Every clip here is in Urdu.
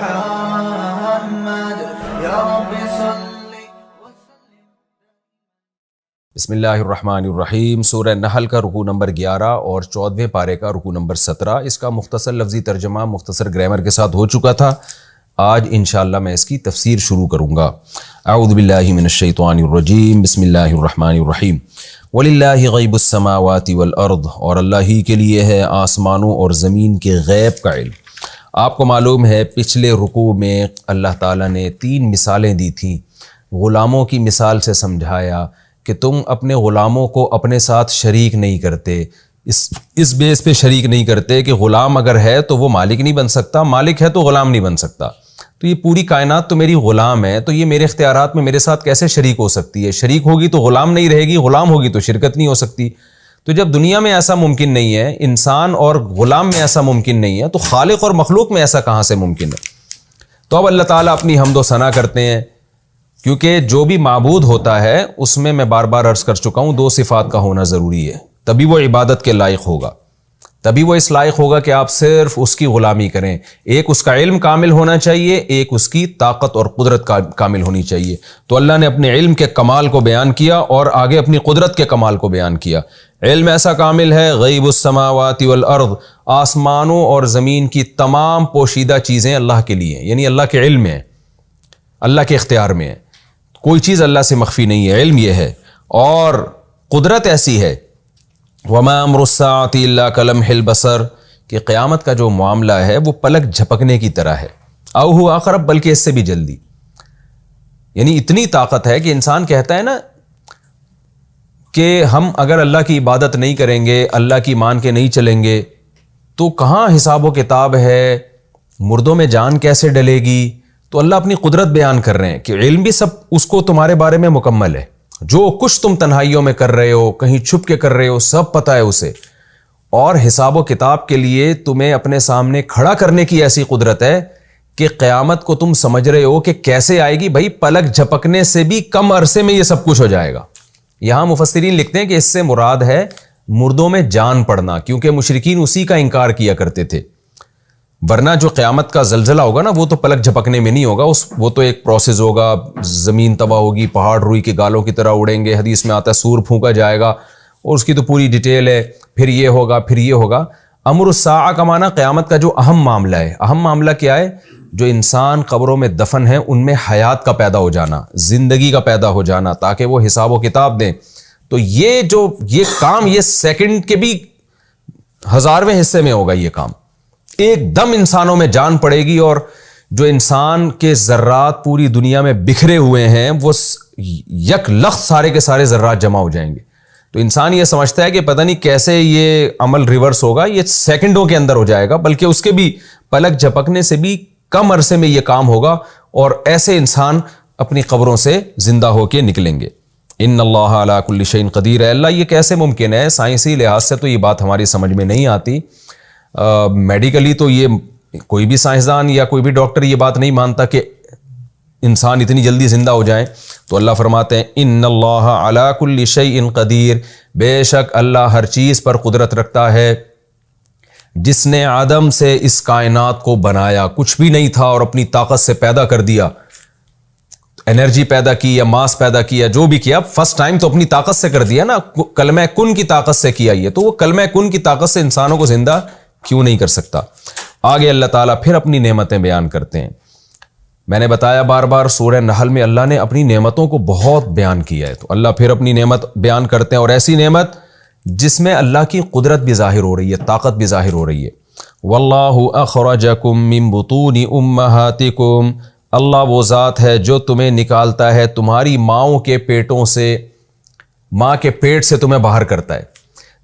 بسم اللہ الرحمن الرحیم۔ سورہ نحل کا رکوع نمبر 11 اور 14ویں پارے کا رکوع نمبر 17، اس کا مختصر لفظی ترجمہ مختصر گرامر کے ساتھ ہو چکا تھا۔ آج انشاءاللہ میں اس کی تفسیر شروع کروں گا۔ اعوذ باللہ من الشیطان الرجیم، بسم اللہ الرحمن الرحیم۔ وَلِلَّهِ غیب السماوات والارض، اور اللہ ہی کے لیے ہے آسمانوں اور زمین کے غیب کا علم۔ آپ کو معلوم ہے پچھلے رکوع میں اللہ تعالیٰ نے 3 مثالیں دی تھیں۔ غلاموں کی مثال سے سمجھایا کہ تم اپنے غلاموں کو اپنے ساتھ شریک نہیں کرتے، اس بیس پہ شریک نہیں کرتے کہ غلام اگر ہے تو وہ مالک نہیں بن سکتا، مالک ہے تو غلام نہیں بن سکتا، تو یہ پوری کائنات تو میری غلام ہے، تو یہ میرے اختیارات میں میرے ساتھ کیسے شریک ہو سکتی ہے؟ شریک ہوگی تو غلام نہیں رہے گی، غلام ہوگی تو شرکت نہیں ہو سکتی۔ تو جب دنیا میں ایسا ممکن نہیں ہے، انسان اور غلام میں ایسا ممکن نہیں ہے، تو خالق اور مخلوق میں ایسا کہاں سے ممکن ہے؟ تو اب اللہ تعالیٰ اپنی حمد و ثنا کرتے ہیں، کیونکہ جو بھی معبود ہوتا ہے اس میں بار بار عرض کر چکا ہوں 2 صفات کا ہونا ضروری ہے، تبھی وہ عبادت کے لائق ہوگا، تبھی وہ اس لائق ہوگا کہ آپ صرف اس کی غلامی کریں۔ ایک اس کا علم کامل ہونا چاہیے، ایک اس کی طاقت اور قدرت کامل ہونی چاہیے۔ تو اللہ نے اپنے علم کے کمال کو بیان کیا اور آگے اپنی قدرت کے کمال کو بیان کیا۔ علم ایسا کامل ہے، غیب السماوات والارض، آسمانوں اور زمین کی تمام پوشیدہ چیزیں اللہ کے لیے، یعنی اللہ کے علم میں، اللہ کے اختیار میں ہے، کوئی چیز اللہ سے مخفی نہیں ہے، علم یہ ہے۔ اور قدرت ایسی ہے، وَمَا أَمْرُ السَّاعَةِ إِلَّا كَلَمْحِ الْبَصَرِ، کہ قیامت کا جو معاملہ ہے وہ پلک جھپکنے کی طرح ہے، اَوْ هُوَ أَقْرَبُ، بلکہ اس سے بھی جلدی۔ یعنی اتنی طاقت ہے کہ انسان کہتا ہے نا کہ ہم اگر اللہ کی عبادت نہیں کریں گے، اللہ کی مان کے نہیں چلیں گے تو کہاں حساب و کتاب ہے، مردوں میں جان کیسے ڈلے گی؟ تو اللہ اپنی قدرت بیان کر رہے ہیں کہ علم بھی سب اس کو تمہارے بارے میں مکمل ہے، جو کچھ تم تنہائیوں میں کر رہے ہو، کہیں چھپ کے کر رہے ہو، سب پتہ ہے اسے۔ اور حساب و کتاب کے لیے تمہیں اپنے سامنے کھڑا کرنے کی ایسی قدرت ہے کہ قیامت کو تم سمجھ رہے ہو کہ کیسے آئے گی، بھائی پلک جھپکنے سے بھی کم عرصے میں یہ سب کچھ ہو جائے گا۔ یہاں مفسرین لکھتے ہیں کہ اس سے مراد ہے مردوں میں جان پڑنا، کیونکہ مشرکین اسی کا انکار کیا کرتے تھے، ورنہ جو قیامت کا زلزلہ ہوگا نا وہ تو پلک جھپکنے میں نہیں ہوگا، وہ تو ایک پروسیس ہوگا، زمین تباہ ہوگی، پہاڑ روئی کے گالوں کی طرح اڑیں گے، حدیث میں آتا ہے سور پھونکا جائے گا، اور اس کی تو پوری ڈیٹیل ہے، پھر یہ ہوگا پھر یہ ہوگا۔ امر الساعہ کا معنی قیامت کا جو اہم معاملہ ہے۔ اہم معاملہ کیا ہے؟ جو انسان قبروں میں دفن ہے ان میں حیات کا پیدا ہو جانا، زندگی کا پیدا ہو جانا، تاکہ وہ حساب و کتاب دیں۔ تو یہ کام یہ سیکنڈ کے بھی 1000ویں حصے میں ہوگا، یہ کام ایک دم انسانوں میں جان پڑے گی، اور جو انسان کے ذرات پوری دنیا میں بکھرے ہوئے ہیں وہ یک لخت سارے کے سارے ذرات جمع ہو جائیں گے۔ تو انسان یہ سمجھتا ہے کہ پتہ نہیں کیسے یہ عمل ریورس ہوگا، یہ سیکنڈوں کے اندر ہو جائے گا، بلکہ اس کے بھی پلک جھپکنے سے بھی کم عرصے میں یہ کام ہوگا، اور ایسے انسان اپنی قبروں سے زندہ ہو کے نکلیں گے۔ ان اللہ علی کل شیء قدیر ہے، اللہ یہ کیسے ممکن ہے؟ سائنسی لحاظ سے تو یہ بات ہماری سمجھ میں نہیں آتی، میڈیکلی تو یہ کوئی بھی سائنسدان یا کوئی بھی ڈاکٹر یہ بات نہیں مانتا کہ انسان اتنی جلدی زندہ ہو جائیں۔ تو اللہ فرماتے ہیں ان اللہ علی کل شیء قدیر، بے شک اللہ ہر چیز پر قدرت رکھتا ہے۔ جس نے عدم سے اس کائنات کو بنایا، کچھ بھی نہیں تھا اور اپنی طاقت سے پیدا کر دیا، انرجی پیدا کی یا ماس پیدا کیا، جو بھی کیا فرسٹ ٹائم تو اپنی طاقت سے کر دیا نا، کلمہ کن کی طاقت سے کیا، یہ تو وہ کلمہ کن کی طاقت سے انسانوں کو زندہ کیوں نہیں کر سکتا؟ آگے اللہ تعالیٰ پھر اپنی نعمتیں بیان کرتے ہیں۔ میں نے بتایا بار بار سورہ نحل میں اللہ نے اپنی نعمتوں کو بہت بیان کیا ہے، تو اللہ پھر اپنی نعمت بیان کرتے ہیں، اور ایسی نعمت جس میں اللہ کی قدرت بھی ظاہر ہو رہی ہے، طاقت بھی ظاہر ہو رہی ہے۔ واللہ اخرجکم من بطون امہاتکم، اللہ وہ ذات ہے جو تمہیں نکالتا ہے تمہاری ماؤں کے پیٹوں سے، ماں کے پیٹ سے تمہیں باہر کرتا ہے۔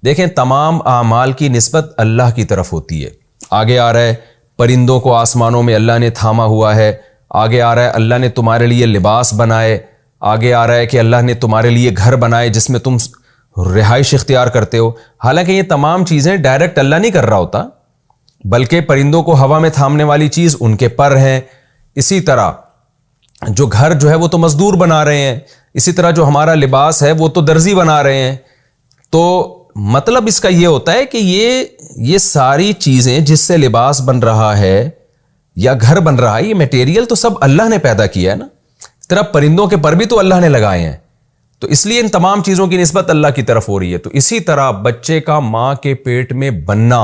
دیکھیں تمام اعمال کی نسبت اللہ کی طرف ہوتی ہے۔ آگے آ رہا ہے پرندوں کو آسمانوں میں اللہ نے تھاما ہوا ہے، آگے آ رہا ہے اللہ نے تمہارے لیے لباس بنائے، آگے آ رہا ہے کہ اللہ نے تمہارے لیے گھر بنائے جس میں تم رہائش اختیار کرتے ہو۔ حالانکہ یہ تمام چیزیں ڈائریکٹ اللہ نہیں کر رہا ہوتا، بلکہ پرندوں کو ہوا میں تھامنے والی چیز ان کے پر ہیں، اسی طرح جو گھر جو ہے وہ تو مزدور بنا رہے ہیں، اسی طرح جو ہمارا لباس ہے وہ تو درزی بنا رہے ہیں۔ تو مطلب اس کا یہ ہوتا ہے کہ یہ ساری چیزیں جس سے لباس بن رہا ہے، یا گھر بن رہا ہے، یہ میٹیریل تو سب اللہ نے پیدا کیا ہے نا. اس طرح پرندوں کے پر بھی تو اللہ نے لگائے ہیں، تو اس لیے ان تمام چیزوں کی نسبت اللہ کی طرف ہو رہی ہے. تو اسی طرح بچے کا ماں کے پیٹ میں بننا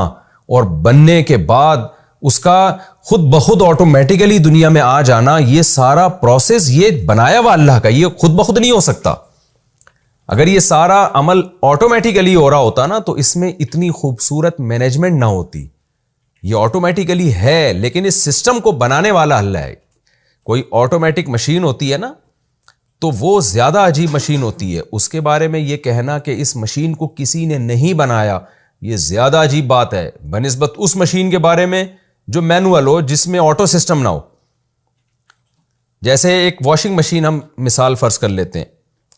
اور بننے کے بعد اس کا خود بخود آٹومیٹیکلی دنیا میں آ جانا، یہ سارا پروسیس یہ بنایا ہوا اللہ کا، یہ خود بخود نہیں ہو سکتا. اگر یہ سارا عمل آٹومیٹیکلی ہو رہا ہوتا نا تو اس میں اتنی خوبصورت مینجمنٹ نہ ہوتی. یہ آٹومیٹیکلی ہے لیکن اس سسٹم کو بنانے والا اللہ ہے. کوئی آٹومیٹک مشین ہوتی ہے نا تو وہ زیادہ عجیب مشین ہوتی ہے، اس کے بارے میں یہ کہنا کہ اس مشین کو کسی نے نہیں بنایا یہ زیادہ عجیب بات ہے بنسبت اس مشین کے بارے میں جو مینوئل ہو، جس میں آٹو سسٹم نہ ہو. جیسے ایک واشنگ مشین ہم مثال فرض کر لیتے ہیں.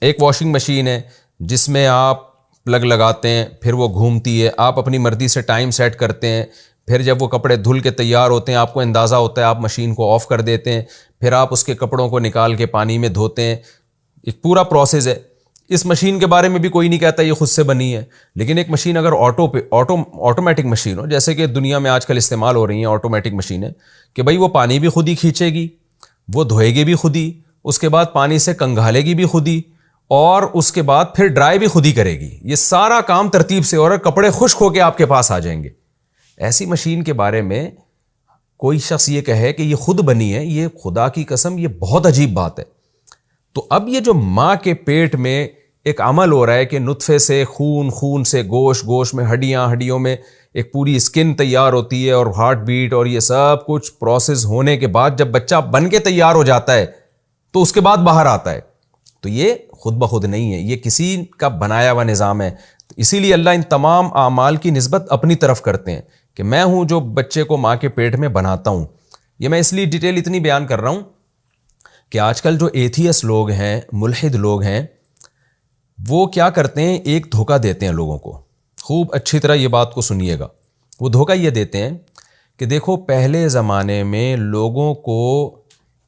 ایک واشنگ مشین ہے جس میں آپ پلگ لگاتے ہیں، پھر وہ گھومتی ہے، آپ اپنی مرضی سے ٹائم سیٹ کرتے ہیں، پھر جب وہ کپڑے دھل کے تیار ہوتے ہیں آپ کو اندازہ ہوتا ہے، آپ مشین کو آف کر دیتے ہیں، پھر آپ اس کے کپڑوں کو نکال کے پانی میں دھوتے ہیں. ایک پورا پروسیس ہے. اس مشین کے بارے میں بھی کوئی نہیں کہتا یہ خود سے بنی ہے. لیکن ایک مشین اگر آٹومیٹک مشین ہو، جیسے کہ دنیا میں آج کل استعمال ہو رہی ہیں آٹومیٹک مشینیں، کہ بھائی وہ پانی بھی خود ہی کھینچے گی، وہ دھوئے گی بھی خود ہی، اس کے بعد پانی سے کنگھالے گی بھی خود ہی، اور اس کے بعد پھر ڈرائی بھی خود ہی کرے گی. یہ سارا کام ترتیب سے، اور کپڑے خشک ہو کے آپ کے پاس آ جائیں گے. ایسی مشین کے بارے میں کوئی شخص یہ کہے کہ یہ خود بنی ہے، یہ خدا کی قسم یہ بہت عجیب بات ہے. تو اب یہ جو ماں کے پیٹ میں ایک عمل ہو رہا ہے کہ نطفے سے خون، خون سے گوشت، گوشت میں ہڈیاں، ہڈیوں میں ایک پوری اسکن تیار ہوتی ہے اور ہارٹ بیٹ اور یہ سب کچھ پروسیس ہونے کے بعد جب بچہ بن کے تیار ہو جاتا ہے تو اس کے بعد باہر آتا ہے. تو یہ خود بخود نہیں ہے، یہ کسی کا بنایا ہوا نظام ہے. اسی لیے اللہ ان تمام اعمال کی نسبت اپنی طرف کرتے ہیں کہ میں ہوں جو بچے کو ماں کے پیٹ میں بناتا ہوں. یہ میں اس لیے ڈیٹیل اتنی بیان کر رہا ہوں کہ آج کل جو ایتھیس لوگ ہیں، ملحد لوگ ہیں، وہ کیا کرتے ہیں، ایک دھوکہ دیتے ہیں لوگوں کو. خوب اچھی طرح یہ بات کو سنیے گا. وہ دھوکہ یہ دیتے ہیں کہ دیکھو پہلے زمانے میں لوگوں کو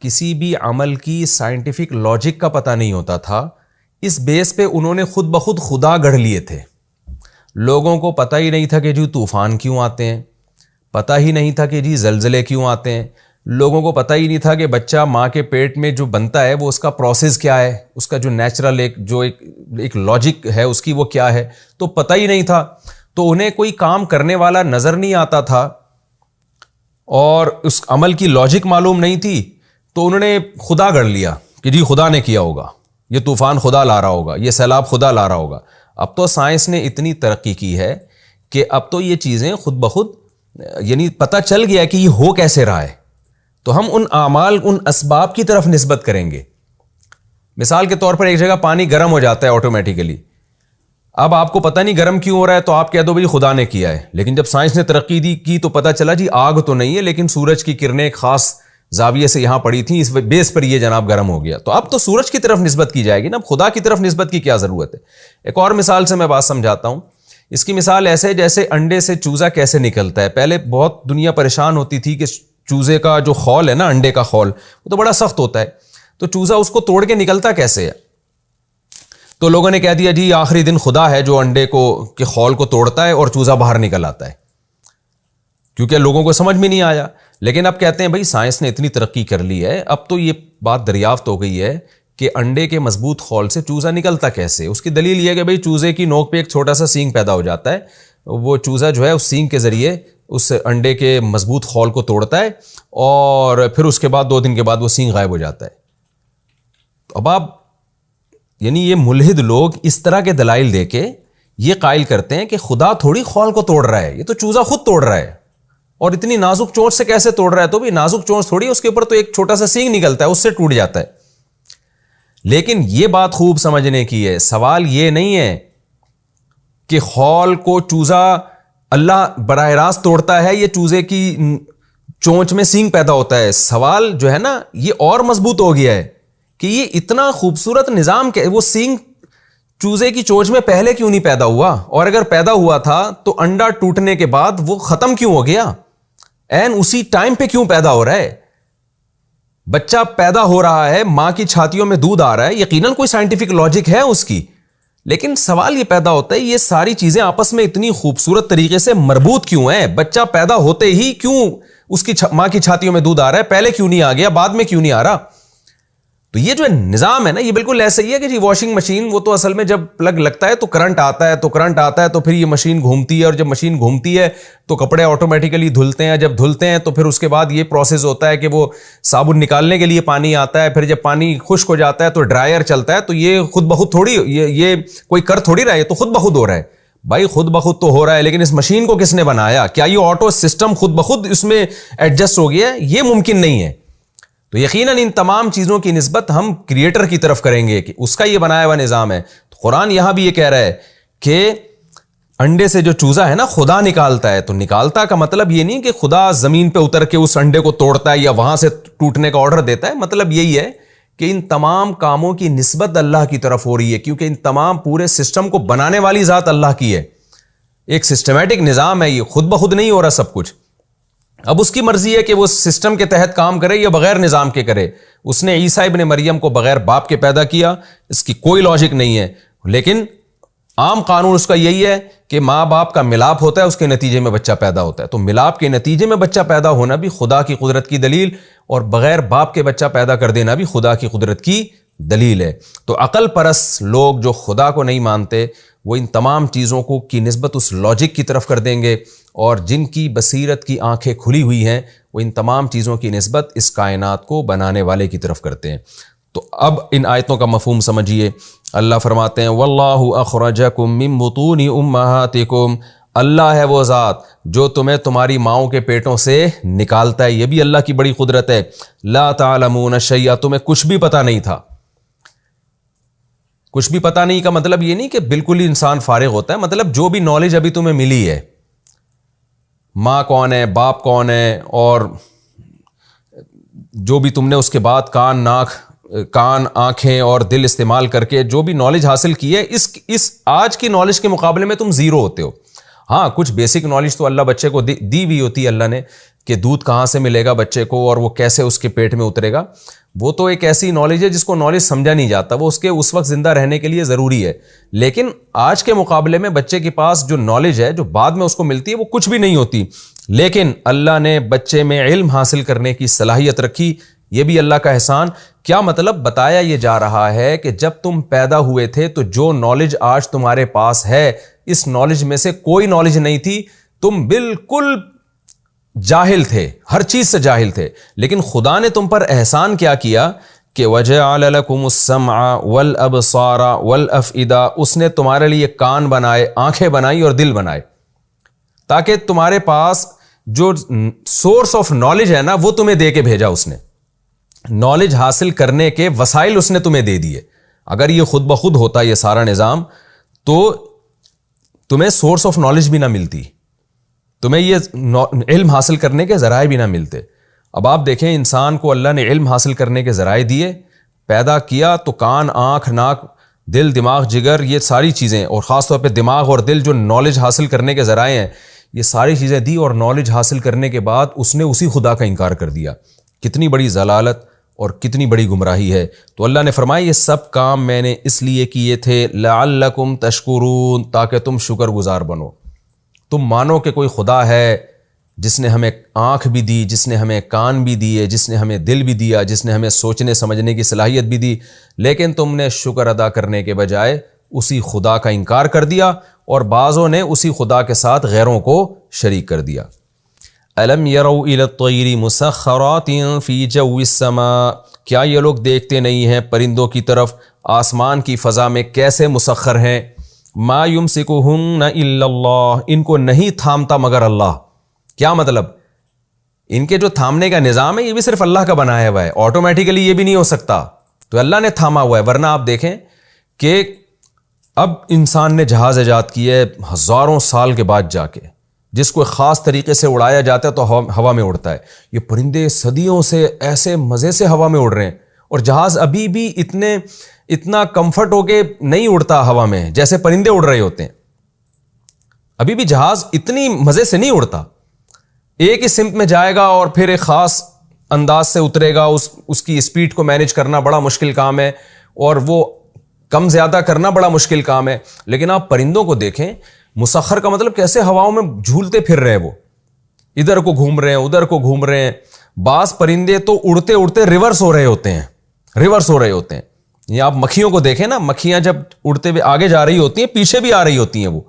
کسی بھی عمل کی سائنٹیفک لاجک کا پتہ نہیں ہوتا تھا، اس بیس پہ انہوں نے خود بخود خدا گڑھ لیے تھے. لوگوں کو پتہ ہی نہیں تھا کہ جی طوفان کیوں آتے ہیں، پتہ ہی نہیں تھا کہ جی زلزلے کیوں آتے ہیں، لوگوں کو پتہ ہی نہیں تھا کہ بچہ ماں کے پیٹ میں جو بنتا ہے وہ اس کا پروسیس کیا ہے، اس کا جو نیچرل ایک لاجک ہے اس کی وہ کیا ہے، تو پتہ ہی نہیں تھا. تو انہیں کوئی کام کرنے والا نظر نہیں آتا تھا اور اس عمل کی لاجک معلوم نہیں تھی، تو انہوں نے خدا گڑھ لیا کہ جی خدا نے کیا ہوگا، یہ طوفان خدا لا رہا ہوگا، یہ سیلاب خدا لا رہا ہوگا. اب تو سائنس نے اتنی ترقی کی ہے کہ اب تو یہ چیزیں خود بخود یعنی پتہ چل گیا کہ یہ ہو کیسے رہا ہے. تو ہم ان اعمال، ان اسباب کی طرف نسبت کریں گے. مثال کے طور پر ایک جگہ پانی گرم ہو جاتا ہے آٹومیٹیکلی، اب آپ کو پتہ نہیں گرم کیوں ہو رہا ہے تو آپ کہہ دو بھائی خدا نے کیا ہے. لیکن جب سائنس نے ترقی کی تو پتہ چلا جی آگ تو نہیں ہے لیکن سورج کی کرنیں ایک خاص زاویے سے یہاں پڑی تھیں، اس بیس پر یہ جناب گرم ہو گیا. تو اب تو سورج کی طرف نسبت کی جائے گی نا، اب خدا کی طرف نسبت کی کیا ضرورت ہے. ایک اور مثال سے میں بات سمجھاتا ہوں. اس کی مثال ایسے جیسے انڈے سے چوزا کیسے نکلتا ہے. پہلے بہت دنیا پریشان ہوتی تھی کہ چوزے کا جو خول ہے نا، انڈے کا خول، وہ تو بڑا سخت ہوتا ہے، تو چوزا اس کو توڑ کے نکلتا کیسے ہے. تو لوگوں نے کہہ دیا جی آخری دن خدا ہے جو انڈے کو کے خول کو توڑتا ہے اور چوزا باہر نکل آتا ہے، کیونکہ لوگوں کو سمجھ میں نہیں آیا. لیکن اب کہتے ہیں بھائی سائنس نے اتنی ترقی کر لی ہے، اب تو یہ بات دریافت ہو گئی ہے کہ انڈے کے مضبوط خول سے چوزا نکلتا کیسے. اس کی دلیل یہ ہے کہ بھئی چوزے کی نوک پہ ایک چھوٹا سا سینگ پیدا ہو جاتا ہے، وہ چوزا جو ہے اس سینگ کے ذریعے اس انڈے کے مضبوط خول کو توڑتا ہے اور پھر اس کے بعد 2 دن کے بعد وہ سینگ غائب ہو جاتا ہے. اب آپ یعنی یہ ملحد لوگ اس طرح کے دلائل دے کے یہ قائل کرتے ہیں کہ خدا تھوڑی خول کو توڑ رہا ہے، یہ تو چوزا خود توڑ رہا ہے. اور اتنی نازک چونچ سے کیسے توڑ رہا ہے؟ تو بھی نازک چونچ تھوڑی، اس کے اوپر تو ایک چھوٹا سا سینگ نکلتا ہے، اس سے ٹوٹ جاتا ہے. لیکن یہ بات خوب سمجھنے کی ہے، سوال یہ نہیں ہے کہ خول کو چوزا اللہ براہ راست توڑتا ہے، یہ چوزے کی چونچ میں سینگ پیدا ہوتا ہے. سوال جو ہے نا یہ اور مضبوط ہو گیا ہے کہ یہ اتنا خوبصورت نظام کہ وہ سینگ چوزے کی چونچ میں پہلے کیوں نہیں پیدا ہوا، اور اگر پیدا ہوا تھا تو انڈا ٹوٹنے کے بعد وہ ختم کیوں ہو گیا، این اسی ٹائم پہ کیوں پیدا ہو رہا ہے. بچہ پیدا ہو رہا ہے، ماں کی چھاتیوں میں دودھ آ رہا ہے، یقیناً کوئی سائنٹیفک لاجک ہے اس کی. لیکن سوال یہ پیدا ہوتا ہے یہ ساری چیزیں آپس میں اتنی خوبصورت طریقے سے مربوط کیوں ہیں، بچہ پیدا ہوتے ہی کیوں اس کی ماں کی چھاتیوں میں دودھ آ رہا ہے, پہلے کیوں نہیں آ گیا, بعد میں کیوں نہیں آ رہا؟ تو یہ جو نظام ہے نا یہ بالکل ایسا ہی ہے کہ جی واشنگ مشین, وہ تو اصل میں جب پلگ لگتا ہے تو کرنٹ آتا ہے تو پھر یہ مشین گھومتی ہے, اور جب مشین گھومتی ہے تو کپڑے آٹومیٹیکلی دھلتے ہیں, جب دھلتے ہیں تو پھر اس کے بعد یہ پروسیس ہوتا ہے کہ وہ صابن نکالنے کے لیے پانی آتا ہے, پھر جب پانی خشک ہو جاتا ہے تو ڈرائر چلتا ہے. تو یہ خود بخود تھوڑی, یہ کوئی کر تھوڑی رہا ہے, یہ تو خود بخود ہو رہا ہے. بھائی خود بخود تو ہو رہا ہے, لیکن اس مشین کو کس نے بنایا؟ کیا یہ آٹو سسٹم خود بخود اس میں ایڈجسٹ ہو گیا ہے؟ یہ ممکن نہیں ہے. تو یقیناً ان تمام چیزوں کی نسبت ہم کریٹر کی طرف کریں گے کہ اس کا یہ بنایا ہوا نظام ہے. تو قرآن یہاں بھی یہ کہہ رہا ہے کہ انڈے سے جو چوزا ہے نا خدا نکالتا ہے. تو نکالتا کا مطلب یہ نہیں کہ خدا زمین پہ اتر کے اس انڈے کو توڑتا ہے یا وہاں سے ٹوٹنے کا آرڈر دیتا ہے. مطلب یہی ہے کہ ان تمام کاموں کی نسبت اللہ کی طرف ہو رہی ہے, کیونکہ ان تمام پورے سسٹم کو بنانے والی ذات اللہ کی ہے. ایک سسٹمیٹک نظام ہے, یہ خود بخود نہیں ہو رہا سب کچھ. اب اس کی مرضی ہے کہ وہ سسٹم کے تحت کام کرے یا بغیر نظام کے کرے. اس نے عیسیٰ ابن مریم کو بغیر باپ کے پیدا کیا, اس کی کوئی لاجک نہیں ہے, لیکن عام قانون اس کا یہی ہے کہ ماں باپ کا ملاپ ہوتا ہے, اس کے نتیجے میں بچہ پیدا ہوتا ہے. تو ملاپ کے نتیجے میں بچہ پیدا ہونا بھی خدا کی قدرت کی دلیل, اور بغیر باپ کے بچہ پیدا کر دینا بھی خدا کی قدرت کی دلیل ہے. تو عقل پرست لوگ جو خدا کو نہیں مانتے وہ ان تمام چیزوں کو کی نسبت اس لاجک کی طرف کر دیں گے, اور جن کی بصیرت کی آنکھیں کھلی ہوئی ہیں وہ ان تمام چیزوں کی نسبت اس کائنات کو بنانے والے کی طرف کرتے ہیں. تو اب ان آیتوں کا مفہوم سمجھیے. اللہ فرماتے ہیں واللہ اخرجکم من بطون امہاتکم, اللہ ہے وہ ذات جو تمہیں تمہاری ماؤں کے پیٹوں سے نکالتا ہے. یہ بھی اللہ کی بڑی قدرت ہے. لا تعلمون شیئا, تمہیں کچھ بھی پتہ نہیں تھا. کچھ بھی پتہ نہیں کا مطلب یہ نہیں کہ بالکل ہی انسان فارغ ہوتا ہے, مطلب جو بھی نالج ابھی تمہیں ملی ہے, ماں کون ہے, باپ کون ہے, اور جو بھی تم نے اس کے بعد کان آنکھیں اور دل استعمال کر کے جو بھی نالج حاصل کی ہے, اس آج کی نالج کے مقابلے میں تم زیرو ہوتے ہو. ہاں کچھ بیسک نالج تو اللہ بچے کو دی بھی ہوتی ہے اللہ نے, کہ دودھ کہاں سے ملے گا بچے کو اور وہ کیسے اس کے پیٹ میں اترے گا. وہ تو ایک ایسی نالج ہے جس کو نالج سمجھا نہیں جاتا, وہ اس کے اس وقت زندہ رہنے کے لیے ضروری ہے. لیکن آج کے مقابلے میں بچے کے پاس جو نالج ہے جو بعد میں اس کو ملتی ہے وہ کچھ بھی نہیں ہوتی. لیکن اللہ نے بچے میں علم حاصل کرنے کی صلاحیت رکھی, یہ بھی اللہ کا احسان. کیا مطلب؟ بتایا یہ جا رہا ہے کہ جب تم پیدا ہوئے تھے تو جو نالج آج تمہارے پاس ہے, اس نالج میں سے کوئی نالج نہیں تھی, تم بالکل جاہل تھے, ہر چیز سے جاہل تھے. لیکن خدا نے تم پر احسان کیا کیا کہ وَجَعَلَ لَكُمُ السَّمْعَ وَالْأَبْصَارَ وَالْأَفْئِدَةَ, اس نے تمہارے لیے کان بنائے, آنکھیں بنائی اور دل بنائے, تاکہ تمہارے پاس جو سورس آف نالج ہے نا وہ تمہیں دے کے بھیجا. اس نے نالج حاصل کرنے کے وسائل اس نے تمہیں دے دیے. اگر یہ خود بخود ہوتا یہ سارا نظام تو تمہیں سورس آف نالج بھی نہ ملتی, تمہیں یہ علم حاصل کرنے کے ذرائع بھی نہ ملتے. اب آپ دیکھیں انسان کو اللہ نے علم حاصل کرنے کے ذرائع دیے, پیدا کیا تو کان, آنکھ, ناک, دل, دماغ, جگر, یہ ساری چیزیں, اور خاص طور پہ دماغ اور دل جو نالج حاصل کرنے کے ذرائع ہیں, یہ ساری چیزیں دی. اور نالج حاصل کرنے کے بعد اس نے اسی خدا کا انکار کر دیا. کتنی بڑی ضلالت اور کتنی بڑی گمراہی ہے. تو اللہ نے فرمایا یہ سب کام میں نے اس لیے کیے تھے لعلکم تشکرون, تاکہ تم شکر گزار بنو, تم مانو کہ کوئی خدا ہے جس نے ہمیں آنکھ بھی دی, جس نے ہمیں کان بھی دیے, جس نے ہمیں دل بھی دیا, جس نے ہمیں سوچنے سمجھنے کی صلاحیت بھی دی. لیکن تم نے شکر ادا کرنے کے بجائے اسی خدا کا انکار کر دیا, اور بعضوں نے اسی خدا کے ساتھ غیروں کو شریک کر دیا. الم یروا الی الطیر مسخرات فی جو السماء, کیا یہ لوگ دیکھتے نہیں ہیں پرندوں کی طرف آسمان کی فضا میں کیسے مسخر ہیں. ما یمسکہن الا اللہ, ان کو نہیں تھامتا مگر اللہ. کیا مطلب؟ ان کے جو تھامنے کا نظام ہے یہ بھی صرف اللہ کا بنایا ہوا ہے, آٹومیٹیکلی یہ بھی نہیں ہو سکتا, تو اللہ نے تھاما ہوا ہے. ورنہ آپ دیکھیں کہ اب انسان نے جہاز ایجاد کیا ہے ہزاروں سال کے بعد جا کے, جس کو خاص طریقے سے اڑایا جاتا ہے تو ہوا میں اڑتا ہے. یہ پرندے صدیوں سے ایسے مزے سے ہوا میں اڑ رہے ہیں, اور جہاز ابھی بھی اتنا کمفرٹ ہو کے نہیں اڑتا ہوا میں جیسے پرندے اڑ رہے ہوتے ہیں. ابھی بھی جہاز اتنی مزے سے نہیں اڑتا, ایک ہی سمت میں جائے گا اور پھر ایک خاص انداز سے اترے گا. اس کی اسپیڈ کو مینیج کرنا بڑا مشکل کام ہے, اور وہ کم زیادہ کرنا بڑا مشکل کام ہے. لیکن آپ پرندوں کو دیکھیں, مسخر کا مطلب کیسے ہواؤں میں جھولتے پھر رہے, وہ ادھر کو گھوم رہے ہیں ادھر کو گھوم رہے ہیں. بعض پرندے تو اڑتے اڑتے ریورس ہو رہے ہوتے ہیں. یہ آپ مکھیوں کو دیکھیں نا, مکھیاں جب اڑتے ہوئے آگے جا رہی ہوتی ہیں پیچھے بھی آ رہی ہوتی ہیں وہ.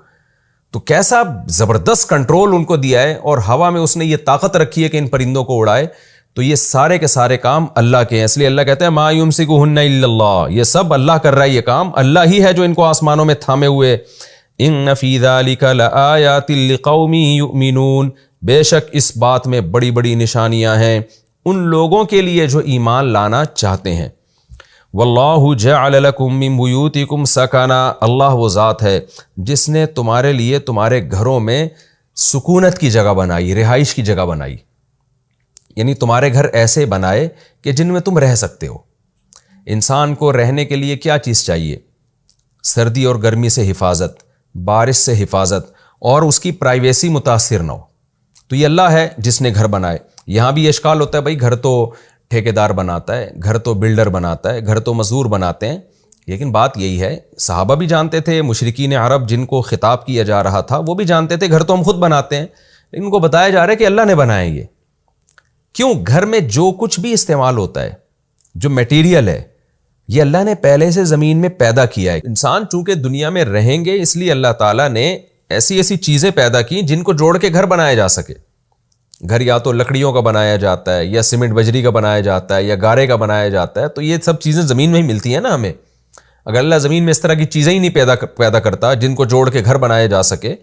تو کیسا زبردست کنٹرول ان کو دیا ہے, اور ہوا میں اس نے یہ طاقت رکھی ہے کہ ان پرندوں کو اڑائے. تو یہ سارے کے سارے کام اللہ کے ہیں, اس لیے اللہ کہتے ہیں ما یمسکہن الا اللہ, یہ سب اللہ کر رہا ہے, یہ کام اللہ ہی ہے جو ان کو آسمانوں میں تھامے ہوئے. ان فی ذلک لآیات لقوم یؤمنون, بے شک اس بات میں بڑی بڑی نشانیاں ہیں ان لوگوں کے لیے جو ایمان لانا چاہتے ہیں. واللہ جعل لکم من بیوتکم سکنا, اللہ وہ ذات ہے جس نے تمہارے لیے تمہارے گھروں میں سکونت کی جگہ بنائی, رہائش کی جگہ بنائی. یعنی تمہارے گھر ایسے بنائے کہ جن میں تم رہ سکتے ہو. انسان کو رہنے کے لیے کیا چیز چاہیے؟ سردی اور گرمی سے حفاظت, بارش سے حفاظت, اور اس کی پرائیویسی متاثر نہ ہو. تو یہ اللہ ہے جس نے گھر بنائے. یہاں بھی یہ اشکال ہوتا ہے, بھائی گھر تو ٹھیکیدار بناتا ہے, گھر تو بلڈر بناتا ہے, گھر تو مزدور بناتے ہیں. لیکن بات یہی ہے, صحابہ بھی جانتے تھے, مشرکین عرب جن کو خطاب کیا جا رہا تھا وہ بھی جانتے تھے گھر تو ہم خود بناتے ہیں, لیکن ان کو بتایا جا رہا ہے کہ اللہ نے بنایا یہ. کیوں؟ گھر میں جو کچھ بھی استعمال ہوتا ہے, جو میٹیریل ہے, یہ اللہ نے پہلے سے زمین میں پیدا کیا ہے. انسان چونکہ دنیا میں رہیں گے اس لیے اللہ تعالیٰ نے ایسی ایسی چیزیں پیدا کی جن کو جوڑ کے گھر بنایا جا سکے. گھر یا تو لکڑیوں کا بنایا جاتا ہے, یا سیمنٹ بجری کا بنایا جاتا ہے, یا گارے کا بنایا جاتا ہے. تو یہ سب چیزیں زمین میں ہی ملتی ہیں نا ہمیں. اگر اللہ زمین میں اس طرح کی چیزیں ہی نہیں پیدا کرتا جن کو جوڑ کے گھر بنایا جا سکے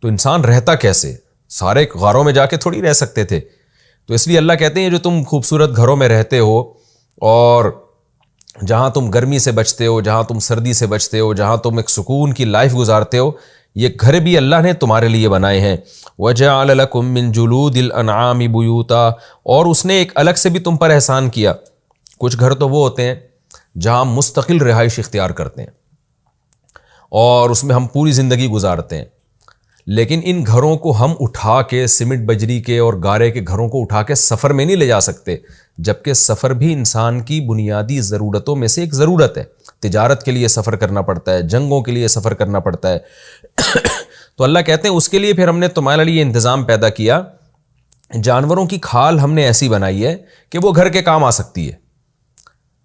تو انسان رہتا کیسے؟ سارے غاروں میں جا کے تھوڑی رہ سکتے تھے. تو اس لیے اللہ کہتے ہیں جو تم خوبصورت گھروں میں رہتے ہو, اور جہاں تم گرمی سے بچتے ہو, جہاں تم سردی سے بچتے ہو, جہاں تم ایک سکون کی لائف گزارتے ہو, یہ گھر بھی اللہ نے تمہارے لیے بنائے ہیں. وَجَعَلَ لَكُم مِّن جُلُودِ الْأَنْعَامِ بُيُوتًا, اور اس نے ایک الگ سے بھی تم پر احسان کیا. کچھ گھر تو وہ ہوتے ہیں جہاں ہم مستقل رہائش اختیار کرتے ہیں اور اس میں ہم پوری زندگی گزارتے ہیں, لیکن ان گھروں کو ہم اٹھا کے سیمنٹ بجری کے اور گارے کے گھروں کو اٹھا کے سفر میں نہیں لے جا سکتے, جبکہ سفر بھی انسان کی بنیادی ضرورتوں میں سے ایک ضرورت ہے. تجارت کے لیے سفر کرنا پڑتا ہے, جنگوں کے لیے سفر کرنا پڑتا ہے. تو اللہ کہتے ہیں اس کے لیے پھر ہم نے تمہارے لیے انتظام پیدا کیا. جانوروں کی کھال ہم نے ایسی بنائی ہے کہ وہ گھر کے کام آ سکتی ہے.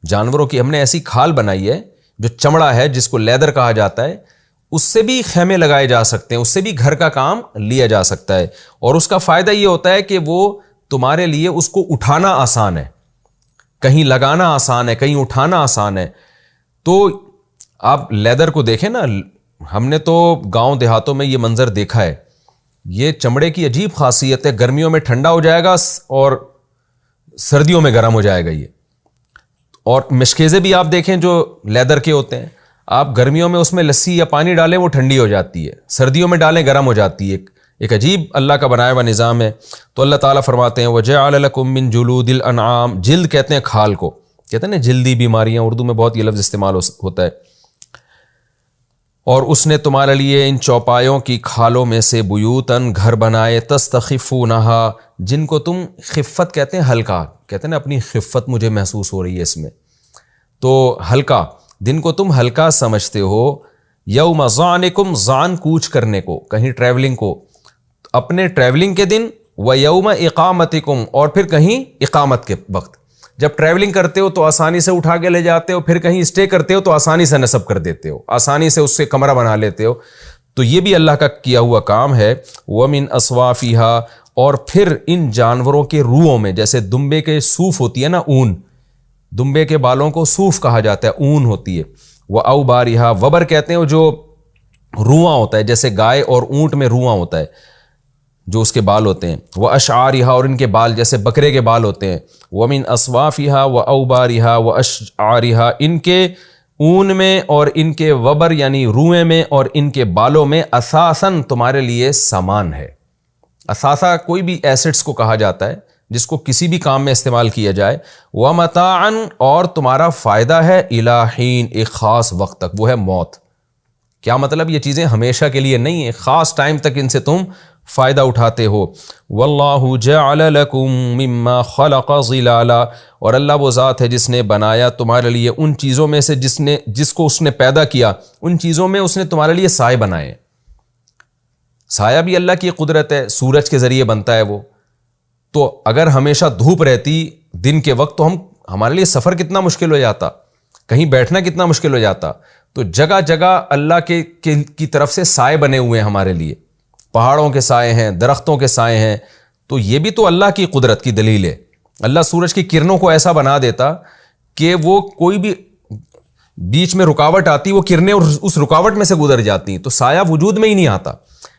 جانوروں کی ہم نے ایسی کھال بنائی ہے جو چمڑا ہے جس کو لیدر کہا جاتا ہے, اس سے بھی خیمے لگائے جا سکتے ہیں, اس سے بھی گھر کا کام لیا جا سکتا ہے. اور اس کا فائدہ یہ ہوتا ہے کہ وہ تمہارے لیے اس کو اٹھانا آسان ہے, کہیں لگانا آسان ہے, کہیں اٹھانا آسان ہے. تو آپ لیدر کو دیکھیں نا, ہم نے تو گاؤں دیہاتوں میں یہ منظر دیکھا ہے. یہ چمڑے کی عجیب خاصیت ہے, گرمیوں میں ٹھنڈا ہو جائے گا اور سردیوں میں گرم ہو جائے گا یہ. اور مشکیزیں بھی آپ دیکھیں جو لیدر کے ہوتے ہیں, آپ گرمیوں میں اس میں لسی یا پانی ڈالیں وہ ٹھنڈی ہو جاتی ہے, سردیوں میں ڈالیں گرم ہو جاتی ہے. ایک عجیب اللہ کا بنایا ہوا نظام ہے. تو اللہ تعالیٰ فرماتے ہیں وَجَعَلَ لَكُم مِّن جُلُودِ الْأَنْعَامِ, جلد کہتے ہیں کھال کو, کہتے ہیں نا جلدی بیماریاں, اردو میں بہت یہ لفظ استعمال ہوتا ہے. اور اس نے تمہارے لیے ان چوپایوں کی کھالوں میں سے بیوتن گھر بنائے, تستخفونہا, جن کو تم خفت کہتے ہیں, ہلکا کہتے ہیں نا, اپنی خفت مجھے محسوس ہو رہی ہے اس میں, تو ہلکا, دن کو تم ہلکا سمجھتے ہو. یوم ظعنکم, ظعن کوچ کرنے کو, کہیں ٹریولنگ کو, اپنے ٹریولنگ کے دن, و یوم اقامتکم, اور پھر کہیں اقامت کے وقت. جب ٹریولنگ کرتے ہو تو آسانی سے اٹھا کے لے جاتے ہو, پھر کہیں اسٹے کرتے ہو تو آسانی سے نصب کر دیتے ہو, آسانی سے اس سے کمرہ بنا لیتے ہو. تو یہ بھی اللہ کا کیا ہوا کام ہے. وَمِنْ أَصْوَافِهَا, اور پھر ان جانوروں کے روؤں میں, جیسے دمبے کے صوف ہوتی ہے نا, اون, دمبے کے بالوں کو صوف کہا جاتا ہے, اون ہوتی ہے. وَأَوْبَارِهَا, وبر کہتے ہیں جو رواں ہوتا ہے, جیسے گائے اور اونٹ میں رواں ہوتا ہے جو اس کے بال ہوتے ہیں. وَأَشْعَارِهَا, اور ان کے بال جیسے بکرے کے بال ہوتے ہیں. وَمِنْ أَصْوَافِهَا وَأَوْبَارِهَا وَأَشْعَارِهَا, ان کے اون میں اور ان کے وبر یعنی روئیں میں اور ان کے بالوں میں اساساً تمہارے لیے سامان ہے. اثاثہ کوئی بھی ایسٹس کو کہا جاتا ہے جس کو کسی بھی کام میں استعمال کیا جائے. وَمَتَاعًا, اور تمہارا فائدہ ہے, إِلَىٰ حِين, ایک خاص وقت تک, وہ ہے موت. کیا مطلب؟ یہ چیزیں ہمیشہ کے لیے نہیں ہیں, خاص ٹائم تک ان سے تم فائدہ اٹھاتے ہو. وَاللَّهُ جَعَلَ لَكُم مِّمَّا خَلَقَ ظِلَالًا, اور اللہ وہ ذات ہے جس نے بنایا تمہارے لیے ان چیزوں میں سے جس کو اس نے پیدا کیا, ان چیزوں میں اس نے تمہارے لیے سائے بنائے. سایہ بھی اللہ کی قدرت ہے, سورج کے ذریعے بنتا ہے وہ, تو اگر ہمیشہ دھوپ رہتی دن کے وقت تو ہمارے لیے سفر کتنا مشکل ہو جاتا, کہیں بیٹھنا کتنا مشکل ہو جاتا. تو جگہ جگہ اللہ کی طرف سے سائے بنے ہوئے ہیں ہمارے لیے, پہاڑوں کے سائے ہیں, درختوں کے سائے ہیں. تو یہ بھی تو اللہ کی قدرت کی دلیل ہے. اللہ سورج کی کرنوں کو ایسا بنا دیتا کہ وہ کوئی بھی بیچ میں رکاوٹ آتی, وہ کرنیں اس رکاوٹ میں سے گزر جاتی, تو سایہ وجود میں ہی نہیں آتا.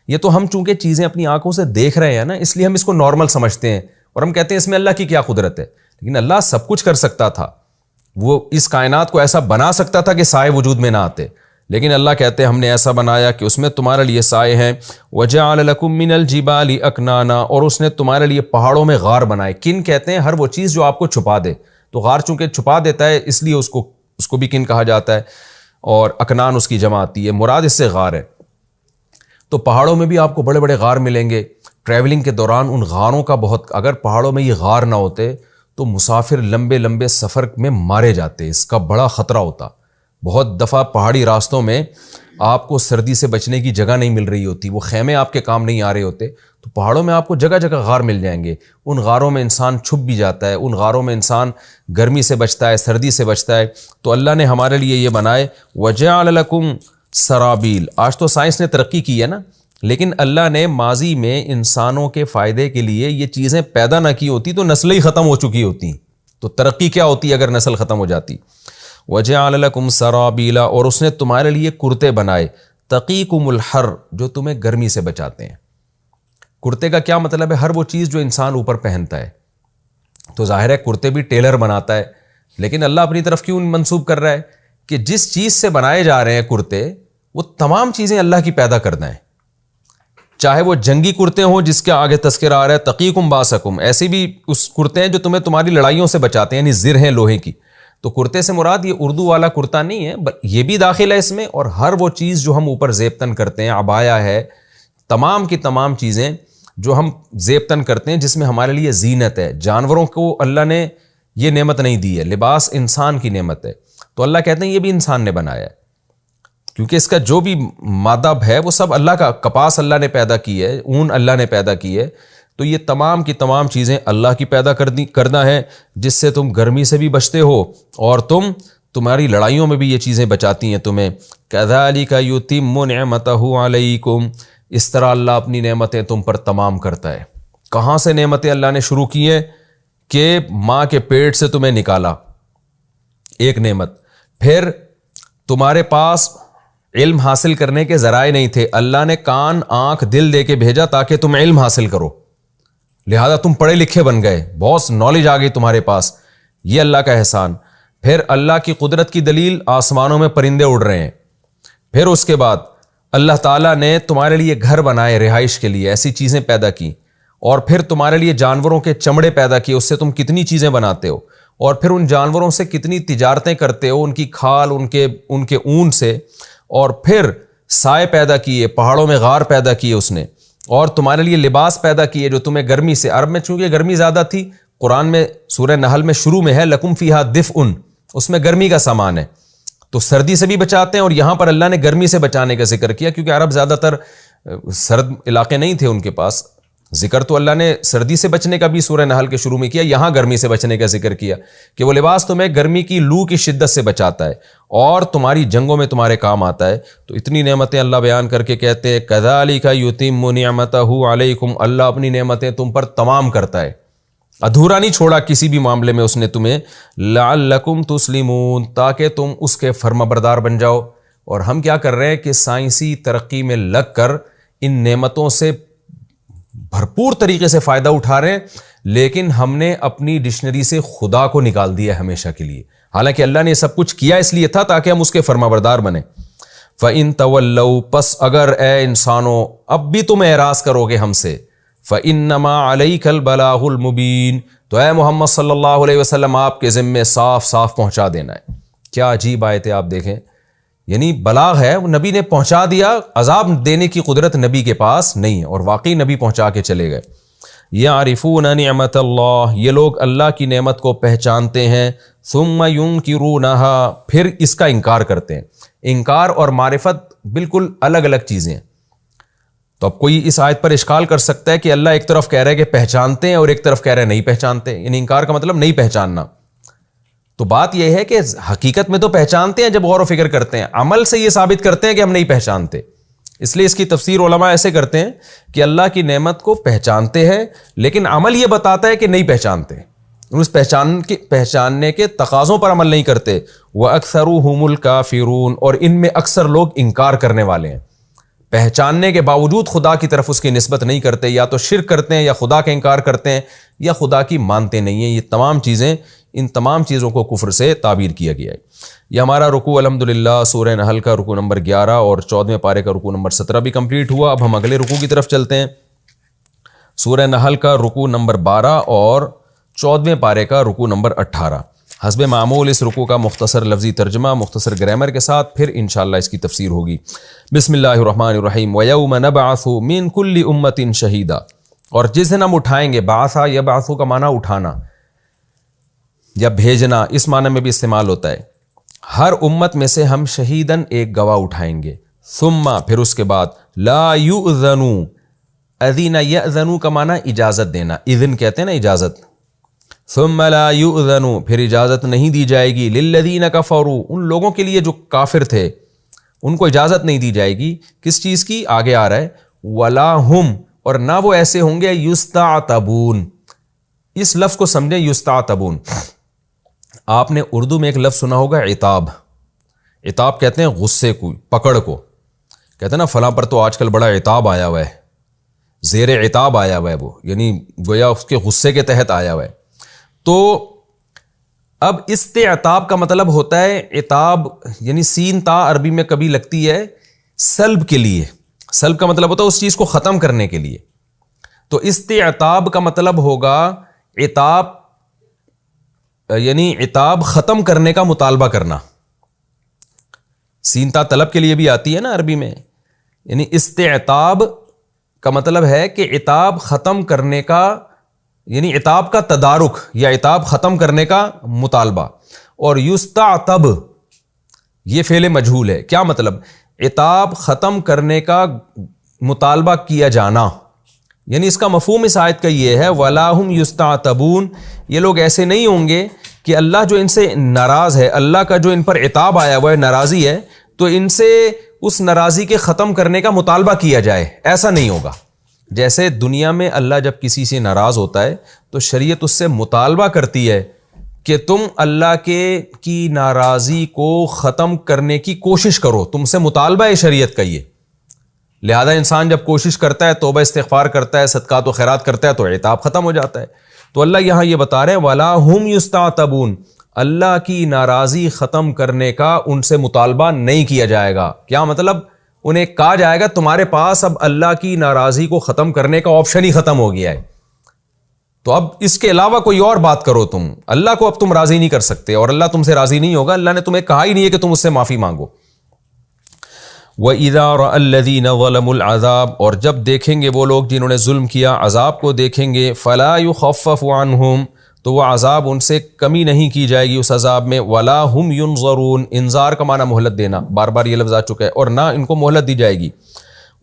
یہ تو ہم چونکہ چیزیں اپنی آنکھوں سے دیکھ رہے ہیں نا, اس لیے ہم اس کو نارمل سمجھتے ہیں اور ہم کہتے ہیں اس میں اللہ کی کیا قدرت ہے. لیکن اللہ سب کچھ کر سکتا تھا, وہ اس کائنات کو ایسا بنا سکتا تھا کہ سائے وجود میں نہ آتے. لیکن اللہ کہتے ہیں ہم نے ایسا بنایا کہ اس میں تمہارے لیے سائے ہیں. وَجَعَلَ لَكُم مِّنَ الْجِبَالِ أَكْنَانًا, اور اس نے تمہارے لیے پہاڑوں میں غار بنائے. کن کہتے ہیں ہر وہ چیز جو آپ کو چھپا دے. تو غار چونکہ چھپا دیتا ہے اس لیے اس کو بھی کن کہا جاتا ہے, اور اکنان اس کی جمع آتی ہے. مراد اس سے غار ہے. تو پہاڑوں میں بھی آپ کو بڑے بڑے غار ملیں گے. ٹریولنگ کے دوران ان غاروں کا اگر پہاڑوں میں یہ غار نہ ہوتے تو مسافر لمبے لمبے سفر میں مارے جاتے, اس کا بڑا خطرہ ہوتا. بہت دفعہ پہاڑی راستوں میں آپ کو سردی سے بچنے کی جگہ نہیں مل رہی ہوتی, وہ خیمے آپ کے کام نہیں آ رہے ہوتے, تو پہاڑوں میں آپ کو جگہ جگہ غار مل جائیں گے. ان غاروں میں انسان چھپ بھی جاتا ہے, ان غاروں میں انسان گرمی سے بچتا ہے, سردی سے بچتا ہے. تو اللہ نے ہمارے لیے یہ بنائے. وَجَعَلَ لَكُمْ سَرَابِيل. آج تو سائنس نے ترقی کی ہے نا, لیکن اللہ نے ماضی میں انسانوں کے فائدے کے لیے یہ چیزیں پیدا نہ کی ہوتی تو نسلیں ہی ختم ہو چکی ہوتی. تو ترقی کیا ہوتی اگر نسل ختم ہو جاتی. وَجَعَلَ لَكُمْ سَرَابِيلَ, اور اس نے تمہارے لیے کرتے بنائے. تَقِيكُمُ الْحَرَّ, جو تمہیں گرمی سے بچاتے ہیں. کرتے کا کیا مطلب ہے؟ ہر وہ چیز جو انسان اوپر پہنتا ہے. تو ظاہر ہے کرتے بھی ٹیلر بناتا ہے, لیکن اللہ اپنی طرف کیوں منسوب کر رہا ہے کہ جس چیز سے بنائے جا رہے ہیں کرتے, وہ تمام چیزیں اللہ کی پیدا کرنا ہے. چاہے وہ جنگی کرتے ہوں جس کے آگے تذکرہ آ رہا ہے تقیکم باسکم, ایسے بھی اس کرتے ہیں جو تمہیں تمہاری لڑائیوں سے بچاتے ہیں, یعنی زر ہیں لوہے کی. تو کرتے سے مراد یہ اردو والا کرتا نہیں ہے, یہ بھی داخل ہے اس میں. اور ہر وہ چیز جو ہم اوپر زیبتن کرتے ہیں, عبایا ہے, تمام کی تمام چیزیں جو ہم زیبتن کرتے ہیں جس میں ہمارے لیے زینت ہے. جانوروں کو اللہ نے یہ نعمت نہیں دی ہے, لباس انسان کی نعمت ہے. تو اللہ کہتے ہیں یہ بھی انسان نے بنایا ہے, کیونکہ اس کا جو بھی مادہ ہے وہ سب اللہ کا. کپاس اللہ نے پیدا کی ہے, اون اللہ نے پیدا کی ہے. تو یہ تمام کی تمام چیزیں اللہ کی پیدا کرنا ہے, جس سے تم گرمی سے بھی بچتے ہو اور تمہاری لڑائیوں میں بھی یہ چیزیں بچاتی ہیں تمہیں. کذالک یتم نعمتہ علیکم, اس طرح اللہ اپنی نعمتیں تم پر تمام کرتا ہے. کہاں سے نعمتیں اللہ نے شروع کی ہیں؟ کہ ماں کے پیٹ سے تمہیں نکالا, ایک نعمت. پھر تمہارے پاس علم حاصل کرنے کے ذرائع نہیں تھے, اللہ نے کان آنکھ دل دے کے بھیجا تاکہ تم علم حاصل کرو, لہذا تم پڑھے لکھے بن گئے, بہت نالج آ گئی تمہارے پاس. یہ اللہ کا احسان. پھر اللہ کی قدرت کی دلیل, آسمانوں میں پرندے اڑ رہے ہیں. پھر اس کے بعد اللہ تعالیٰ نے تمہارے لیے گھر بنائے رہائش کے لیے, ایسی چیزیں پیدا کی. اور پھر تمہارے لیے جانوروں کے چمڑے پیدا کیے, اس سے تم کتنی چیزیں بناتے ہو. اور پھر ان جانوروں سے کتنی تجارتیں کرتے ہو, ان کی کھال, ان کے اون سے. اور پھر سائے پیدا کیے, پہاڑوں میں غار پیدا کیے اس نے. اور تمہارے لیے لباس پیدا کیے جو تمہیں گرمی سے, عرب میں چونکہ گرمی زیادہ تھی, قرآن میں سورہ نحل میں شروع میں ہے لکم فیہا دفء, اس میں گرمی کا سامان ہے. تو سردی سے بھی بچاتے ہیں, اور یہاں پر اللہ نے گرمی سے بچانے کا ذکر کیا, کیونکہ عرب زیادہ تر سرد علاقے نہیں تھے ان کے پاس. ذکر تو اللہ نے سردی سے بچنے کا بھی سورہ نحل کے شروع میں کیا, یہاں گرمی سے بچنے کا ذکر کیا کہ وہ لباس تمہیں گرمی کی لو کی شدت سے بچاتا ہے اور تمہاری جنگوں میں تمہارے کام آتا ہے. تو اتنی نعمتیں اللہ بیان کر کے کہتے ہیں کذالک یتم نعمتہ علیکم, اللہ اپنی نعمتیں تم پر تمام کرتا ہے, ادھورا نہیں چھوڑا کسی بھی معاملے میں اس نے تمہیں. لعلکم تسلمون, تاکہ تم اس کے فرمانبردار بن جاؤ. اور ہم کیا کر رہے ہیں کہ سائنسی ترقی میں لگ کر ان نعمتوں سے بھرپور طریقے سے فائدہ اٹھا رہے ہیں, لیکن ہم نے اپنی ڈکشنری سے خدا کو نکال دیا ہمیشہ کے لیے. حالانکہ اللہ نے یہ سب کچھ کیا اس لیے تھا تاکہ ہم اس کے فرمانبردار بنیں. فَإِن تَوَلَّوْا, پس اگر اے انسانوں اب بھی تم اعراض کرو گے ہم سے, فَإِنَّمَا عَلَيْكَ الْبَلَاغُ الْمُبِينُ, تو اے محمد صلی اللہ علیہ وسلم آپ کے ذمے صاف صاف پہنچا دینا ہے. کیا عجیب آیت ہے, آپ دیکھیں, یعنی بلاغ ہے, وہ نبی نے پہنچا دیا, عذاب دینے کی قدرت نبی کے پاس نہیں ہے, اور واقعی نبی پہنچا کے چلے گئے. یعرفون نعمت اللہ, یہ لوگ اللہ کی نعمت کو پہچانتے ہیں. ثم ینکرونہا, پھر اس کا انکار کرتے ہیں. انکار اور معرفت بالکل الگ الگ چیزیں ہیں. تو اب کوئی اس آیت پر اشکال کر سکتا ہے کہ اللہ ایک طرف کہہ رہا ہے کہ پہچانتے ہیں اور ایک طرف کہہ رہا ہے نہیں پہچانتے، یعنی انکار کا مطلب نہیں پہچاننا. تو بات یہ ہے کہ حقیقت میں تو پہچانتے ہیں جب غور و فکر کرتے ہیں، عمل سے یہ ثابت کرتے ہیں کہ ہم نہیں پہچانتے. اس لیے اس کی تفسیر علماء ایسے کرتے ہیں کہ اللہ کی نعمت کو پہچانتے ہیں لیکن عمل یہ بتاتا ہے کہ نہیں پہچانتے، اس پہچاننے کے تقاضوں پر عمل نہیں کرتے. وَأَكْثَرُهُمُ الْكَافِرُونَ، اور ان میں اکثر لوگ انکار کرنے والے ہیں، پہچاننے کے باوجود خدا کی طرف اس کی نسبت نہیں کرتے، یا تو شرک کرتے ہیں یا خدا کا انکار کرتے ہیں یا خدا کی مانتے نہیں ہیں. یہ تمام چیزیں، ان تمام چیزوں کو کفر سے تعبیر کیا گیا ہے. یہ ہمارا رکوع الحمدللہ سورہ نحل کا رکوع نمبر 11 اور 14ویں پارے کا رکوع نمبر 17 بھی کمپلیٹ ہوا. اب ہم اگلے رکوع کی طرف چلتے ہیں. سورہ نحل کا رکوع نمبر 12 اور 14ویں پارے کا رکوع نمبر 18. حسب معمول اس رکوع کا مختصر لفظی ترجمہ مختصر گرامر کے ساتھ، پھر انشاءاللہ اس کی تفسیر ہوگی. بسم اللہ الرحمن الرحیم. وَيَوْمَ نَبْعَثُ مِن كُلِّ أُمَّةٍ شَهِيدًا، اور جس دن ہم اٹھائیں گے، بعثا یبعث کا معنی اٹھانا یا بھیجنا، اس معنی میں بھی استعمال ہوتا ہے. ہر امت میں سے ہم شہیدن ایک گواہ اٹھائیں گے. ثم، پھر اس کے بعد، لا یؤذن، اذن یأذن کا معنی اجازت دینا، اذن کہتے ہیں نا اجازت. ثم لا یؤذن، پھر اجازت نہیں دی جائے گی، للذین کفروا، ان لوگوں کے لیے جو کافر تھے ان کو اجازت نہیں دی جائے گی. کس چیز کی؟ آگے آ رہا ہے، ولا ہم، اور نہ وہ ایسے ہوں گے، یستعتبون. اس لفظ کو سمجھیں، یستعتبون. آپ نے اردو میں ایک لفظ سنا ہوگا، عتاب. عتاب کہتے ہیں غصے کو، پکڑ کو. کہتے ہیں نا فلاں پر تو آج کل بڑا عتاب آیا ہوا ہے، زیر عتاب آیا ہوا ہے، وہ یعنی گویا اس کے غصے کے تحت آیا ہوا ہے. تو اب استعتاب کا مطلب ہوتا ہے، عتاب یعنی سین تا عربی میں کبھی لگتی ہے سلب کے لیے. سلب کا مطلب ہوتا ہے اس چیز کو ختم کرنے کے لیے. تو استعتاب کا مطلب ہوگا عتاب، یعنی عتاب ختم کرنے کا مطالبہ کرنا. سینتا طلب کے لیے بھی آتی ہے نا عربی میں. یعنی استعتاب کا مطلب ہے کہ عتاب ختم کرنے کا، یعنی عتاب کا تدارک یا عتاب ختم کرنے کا مطالبہ. اور یستعتب یہ فعل مجہول ہے. کیا مطلب؟ عتاب ختم کرنے کا مطالبہ کیا جانا. یعنی اس کا مفہوم اس آیت کا یہ ہے، وَلَا هُمْ يُسْتَعْتَبُونَ، یہ لوگ ایسے نہیں ہوں گے کہ اللہ جو ان سے ناراض ہے، اللہ کا جو ان پر عتاب آیا ہوا ہے، ناراضی ہے، تو ان سے اس ناراضی کے ختم کرنے کا مطالبہ کیا جائے. ایسا نہیں ہوگا. جیسے دنیا میں اللہ جب کسی سے ناراض ہوتا ہے تو شریعت اس سے مطالبہ کرتی ہے کہ تم اللہ کی ناراضی کو ختم کرنے کی کوشش کرو. تم سے مطالبہ ہے شریعت کا یہ. لہذا انسان جب کوشش کرتا ہے، توبہ استغفار کرتا ہے، صدقات و خیرات کرتا ہے، تو عتاب ختم ہو جاتا ہے. تو اللہ یہاں یہ بتا رہے ہیں، وَلَا هُمْ يُسْتَعْتَبُونَ، اللہ کی ناراضی ختم کرنے کا ان سے مطالبہ نہیں کیا جائے گا. کیا مطلب؟ انہیں کہا جائے گا تمہارے پاس اب اللہ کی ناراضی کو ختم کرنے کا آپشن ہی ختم ہو گیا ہے، تو اب اس کے علاوہ کوئی اور بات کرو. تم اللہ کو اب تم راضی نہیں کر سکتے، اور اللہ تم سے راضی نہیں ہوگا. اللہ نے تمہیں کہا ہی نہیں ہے کہ تم اس سے معافی مانگو. وَإِذَا رَأَى الَّذِينَ ظَلَمُوا الْعَذَابَ، اور جب دیکھیں گے وہ لوگ جنہوں نے ظلم کیا عذاب کو دیکھیں گے، فَلَا يُخَفَّفُ عَنْهُمْ، تو وہ عذاب ان سے کمی نہیں کی جائے گی اس عذاب میں. وَلَا هُمْ يُنظَرُونَ، انذار کا معنی مہلت دینا، بار بار یہ لفظ آ چکا ہے، اور نہ ان کو مہلت دی جائے گی.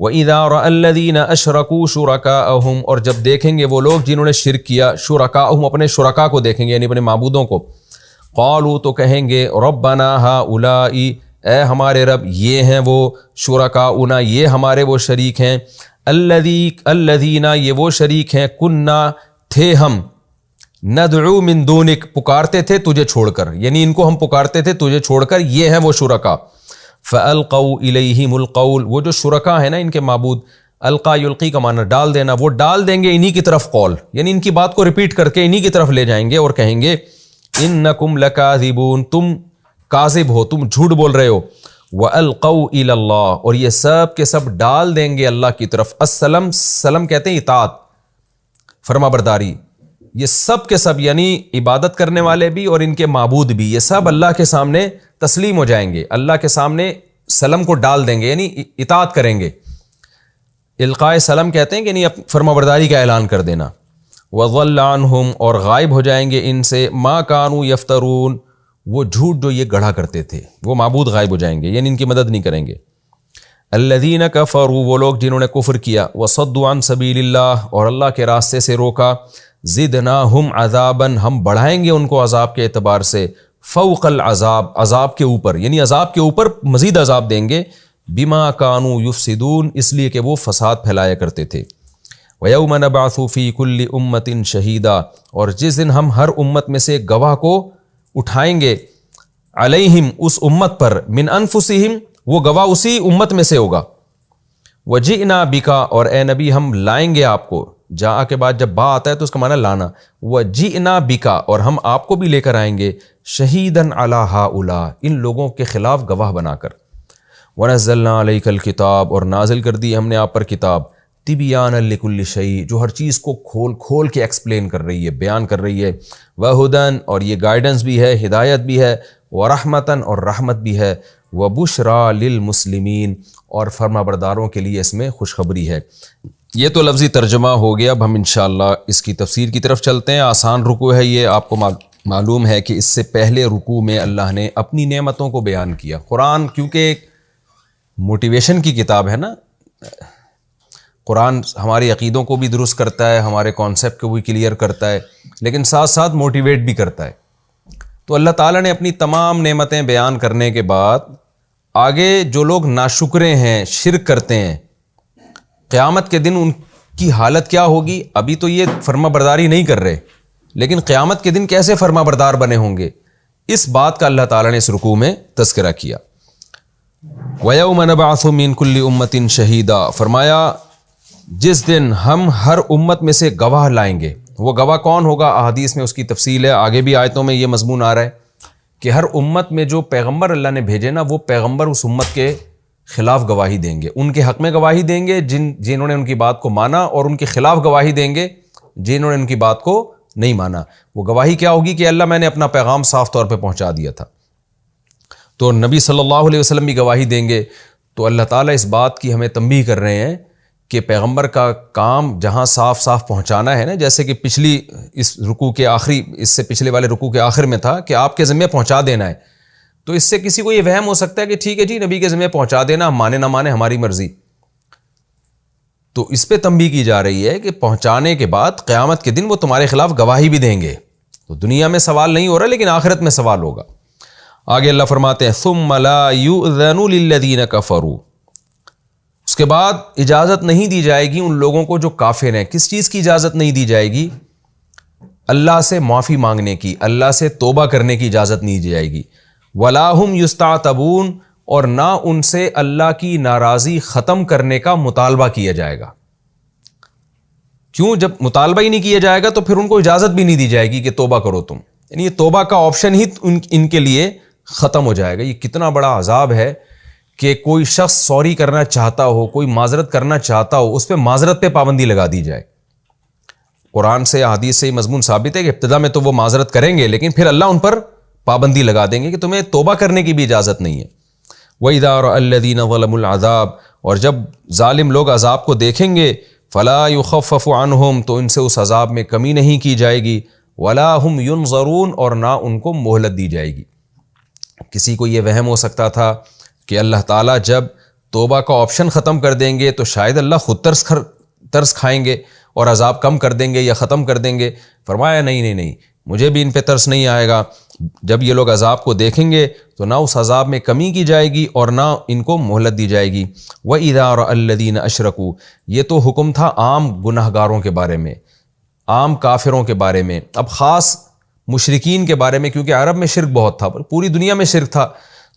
وَإِذَا رَأَى الَّذِينَ أَشْرَكُوا شُرَكَاءَهُمْ، اور جب دیکھیں گے وہ لوگ جنہوں نے شرک کیا، شرکاءہم اپنے شرکا کو دیکھیں گے، یعنی اپنے معبودوں کو. قالوا، تو کہیں گے، ربنا هؤلاء، اے ہمارے رب یہ ہیں وہ، شرکاؤنا یہ ہمارے وہ شریک ہیں، الذین یہ وہ شریک ہیں، کنا تھے ہم، ندعو من دونک پکارتے تھے تجھے چھوڑ کر، یعنی ان کو ہم پکارتے تھے تجھے چھوڑ کر، یہ ہیں وہ شرکا. فَأَلْقَوْا إِلَيْهِمُ الْقَوْلَ، وہ جو شرکا ہے نا ان کے معبود، القا یلقی کا معنی ڈال دینا، وہ ڈال دیں گے انہی کی طرف قول، یعنی ان کی بات کو ریپیٹ کر کے انہی کی طرف لے جائیں گے اور کہیں گے انکم لکاذبون، تم کاذب ہو، تم جھوٹ بول رہے ہو. وَأَلْقَوْا إِلَى اللَّهِ، اور یہ سب کے سب ڈال دیں گے اللہ کی طرف. السلم، سلم کہتے ہیں اطاعت، فرما برداری. یہ سب کے سب یعنی عبادت کرنے والے بھی اور ان کے معبود بھی، یہ سب اللہ کے سامنے تسلیم ہو جائیں گے، اللہ کے سامنے سلم کو ڈال دیں گے، یعنی اطاعت کریں گے. القاء سلم کہتے ہیں کہ یعنی فرما برداری کا اعلان کر دینا. وَضَلَّ عَنْهُمْ، اور غائب ہو جائیں گے ان سے، مَا كَانُوا يَفْتَرُونَ، وہ جھوٹ جو یہ گڑھا کرتے تھے، وہ معبود غائب ہو جائیں گے، یعنی ان کی مدد نہیں کریں گے. الذین کفروا وہ لوگ جنہوں نے کفر کیا، وصدوا عن سبیل اللہ اور اللہ کے راستے سے روکا، زدناہم عذابا ہم بڑھائیں گے ان کو عذاب کے اعتبار سے، فوق العذاب عذاب کے اوپر، یعنی عذاب کے اوپر مزید عذاب دیں گے، بما کانوا یفسدون اس لیے کہ وہ فساد پھیلایا کرتے تھے۔ وَيَوْمَ نَبْعَثُ فِي كُلِّ أُمَّةٍ شَهِيدًا اور جس دن ہم ہر امت میں سے گواہ کو اٹھائیں گے، علیہم اس امت پر، من انفسہم وہ گواہ اسی امت میں سے ہوگا، وجئنا بکا اور اے نبی ہم لائیں گے آپ کو، جاء کے بعد جب با آتا ہے تو اس کا معنی لانا، وجئنا بکا اور ہم آپ کو بھی لے کر آئیں گے، شہیداً علی ہؤلاء ان لوگوں کے خلاف گواہ بنا کر، ونزلنا علیک الکتاب اور نازل کر دی ہم نے آپ پر کتاب، تبیانا لکل شیء جو ہر چیز کو کھول کھول کے ایکسپلین کر رہی ہے، بیان کر رہی ہے، وہدن اور یہ گائیڈنس بھی ہے، ہدایت بھی ہے، ورحمتن اور رحمت بھی ہے، وبشرا للمسلمین اور فرما برداروں کے لیے اس میں خوشخبری ہے۔ یہ تو لفظی ترجمہ ہو گیا، اب ہم انشاءاللہ اس کی تفسیر کی طرف چلتے ہیں۔ آسان رکوع ہے یہ، آپ کو معلوم ہے کہ اس سے پہلے رکوع میں اللہ نے اپنی نعمتوں کو بیان کیا۔ قرآن کیونکہ ایک موٹیویشن کی کتاب ہے نا، قرآن ہمارے عقیدوں کو بھی درست کرتا ہے، ہمارے کانسیپٹ کو بھی کلیئر کرتا ہے، لیکن ساتھ ساتھ موٹیویٹ بھی کرتا ہے۔ تو اللہ تعالیٰ نے اپنی تمام نعمتیں بیان کرنے کے بعد آگے جو لوگ ناشکرے ہیں، شرک کرتے ہیں، قیامت کے دن ان کی حالت کیا ہوگی؟ ابھی تو یہ فرما برداری نہیں کر رہے، لیکن قیامت کے دن کیسے فرما بردار بنے ہوں گے، اس بات کا اللہ تعالیٰ نے اس رکوع میں تذکرہ کیا۔ وَيَوْمَ نَبْعَثُ مِن كُلِّ أُمَّةٍ شَهِيدًا فرمایا جس دن ہم ہر امت میں سے گواہ لائیں گے۔ وہ گواہ کون ہوگا؟ احادیث میں اس کی تفصیل ہے، آگے بھی آیتوں میں یہ مضمون آ رہا ہے کہ ہر امت میں جو پیغمبر اللہ نے بھیجے نا، وہ پیغمبر اس امت کے خلاف گواہی دیں گے، ان کے حق میں گواہی دیں گے جنہوں نے ان کی بات کو مانا، اور ان کے خلاف گواہی دیں گے جنہوں نے ان کی بات کو نہیں مانا۔ وہ گواہی کیا ہوگی کہ اللہ میں نے اپنا پیغام صاف طور پہ پہنچا دیا تھا۔ تو نبی صلی اللہ علیہ وسلم بھی گواہی دیں گے۔ تو اللہ تعالیٰ اس بات کی ہمیں تنبیہ کر رہے ہیں کہ پیغمبر کا کام جہاں صاف صاف پہنچانا ہے نا، جیسے کہ پچھلی اس رکوع کے آخری، اس سے پچھلے والے رکوع کے آخر میں تھا کہ آپ کے ذمہ پہنچا دینا ہے، تو اس سے کسی کو یہ وہم ہو سکتا ہے کہ ٹھیک ہے جی نبی کے ذمہ پہنچا دینا، ہم مانے نہ مانے ہماری مرضی۔ تو اس پہ تنبیہ کی جا رہی ہے کہ پہنچانے کے بعد قیامت کے دن وہ تمہارے خلاف گواہی بھی دیں گے۔ تو دنیا میں سوال نہیں ہو رہا، لیکن آخرت میں سوال ہوگا۔ آگے اللہ فرماتے ہیں ثم لا یؤذن للذین کفروا اس کے بعد اجازت نہیں دی جائے گی ان لوگوں کو جو کافر ہیں۔ کس چیز کی اجازت نہیں دی جائے گی؟ اللہ سے معافی مانگنے کی، اللہ سے توبہ کرنے کی اجازت نہیں دی جائے گی۔ ولا هم یستعتبون اور نہ ان سے اللہ کی ناراضی ختم کرنے کا مطالبہ کیا جائے گا۔ کیوں؟ جب مطالبہ ہی نہیں کیا جائے گا تو پھر ان کو اجازت بھی نہیں دی جائے گی کہ توبہ کرو تم، یعنی یہ توبہ کا آپشن ہی ان کے لیے ختم ہو جائے گا۔ یہ کتنا بڑا عذاب ہے کہ کوئی شخص سوری کرنا چاہتا ہو، کوئی معذرت کرنا چاہتا ہو، اس پہ معذرت پہ پابندی لگا دی جائے۔ قرآن سے حدیث سے مضمون ثابت ہے کہ ابتدا میں تو وہ معذرت کریں گے، لیکن پھر اللہ ان پر پابندی لگا دیں گے کہ تمہیں توبہ کرنے کی بھی اجازت نہیں ہے۔ وَإِذَا رَأَى الَّذِينَ ظَلَمُوا الْعَذَابَ اور جب ظالم لوگ عذاب کو دیکھیں گے، فَلَا يُخَفَّفُ عَنْهُمْ تو ان سے اس عذاب میں کمی نہیں کی جائے گی، وَلَا هُمْ يُنظَرُونَ اور نہ ان کو مہلت دی جائے گی۔ کسی کو یہ وہم ہو سکتا تھا کہ اللہ تعالیٰ جب توبہ کا آپشن ختم کر دیں گے تو شاید اللہ خود ترس کھائیں گے اور عذاب کم کر دیں گے یا ختم کر دیں گے۔ فرمایا نہیں، مجھے بھی ان پہ ترس نہیں آئے گا۔ جب یہ لوگ عذاب کو دیکھیں گے تو نہ اس عذاب میں کمی کی جائے گی اور نہ ان کو مہلت دی جائے گی۔ وَإِذَا رَأَى الَّذِينَ أَشْرَكُوا یہ تو حکم تھا عام گناہ گاروں کے بارے میں، عام کافروں کے بارے میں، اب خاص مشرکین کے بارے میں، کیونکہ عرب میں شرک بہت تھا، پوری دنیا میں شرک تھا،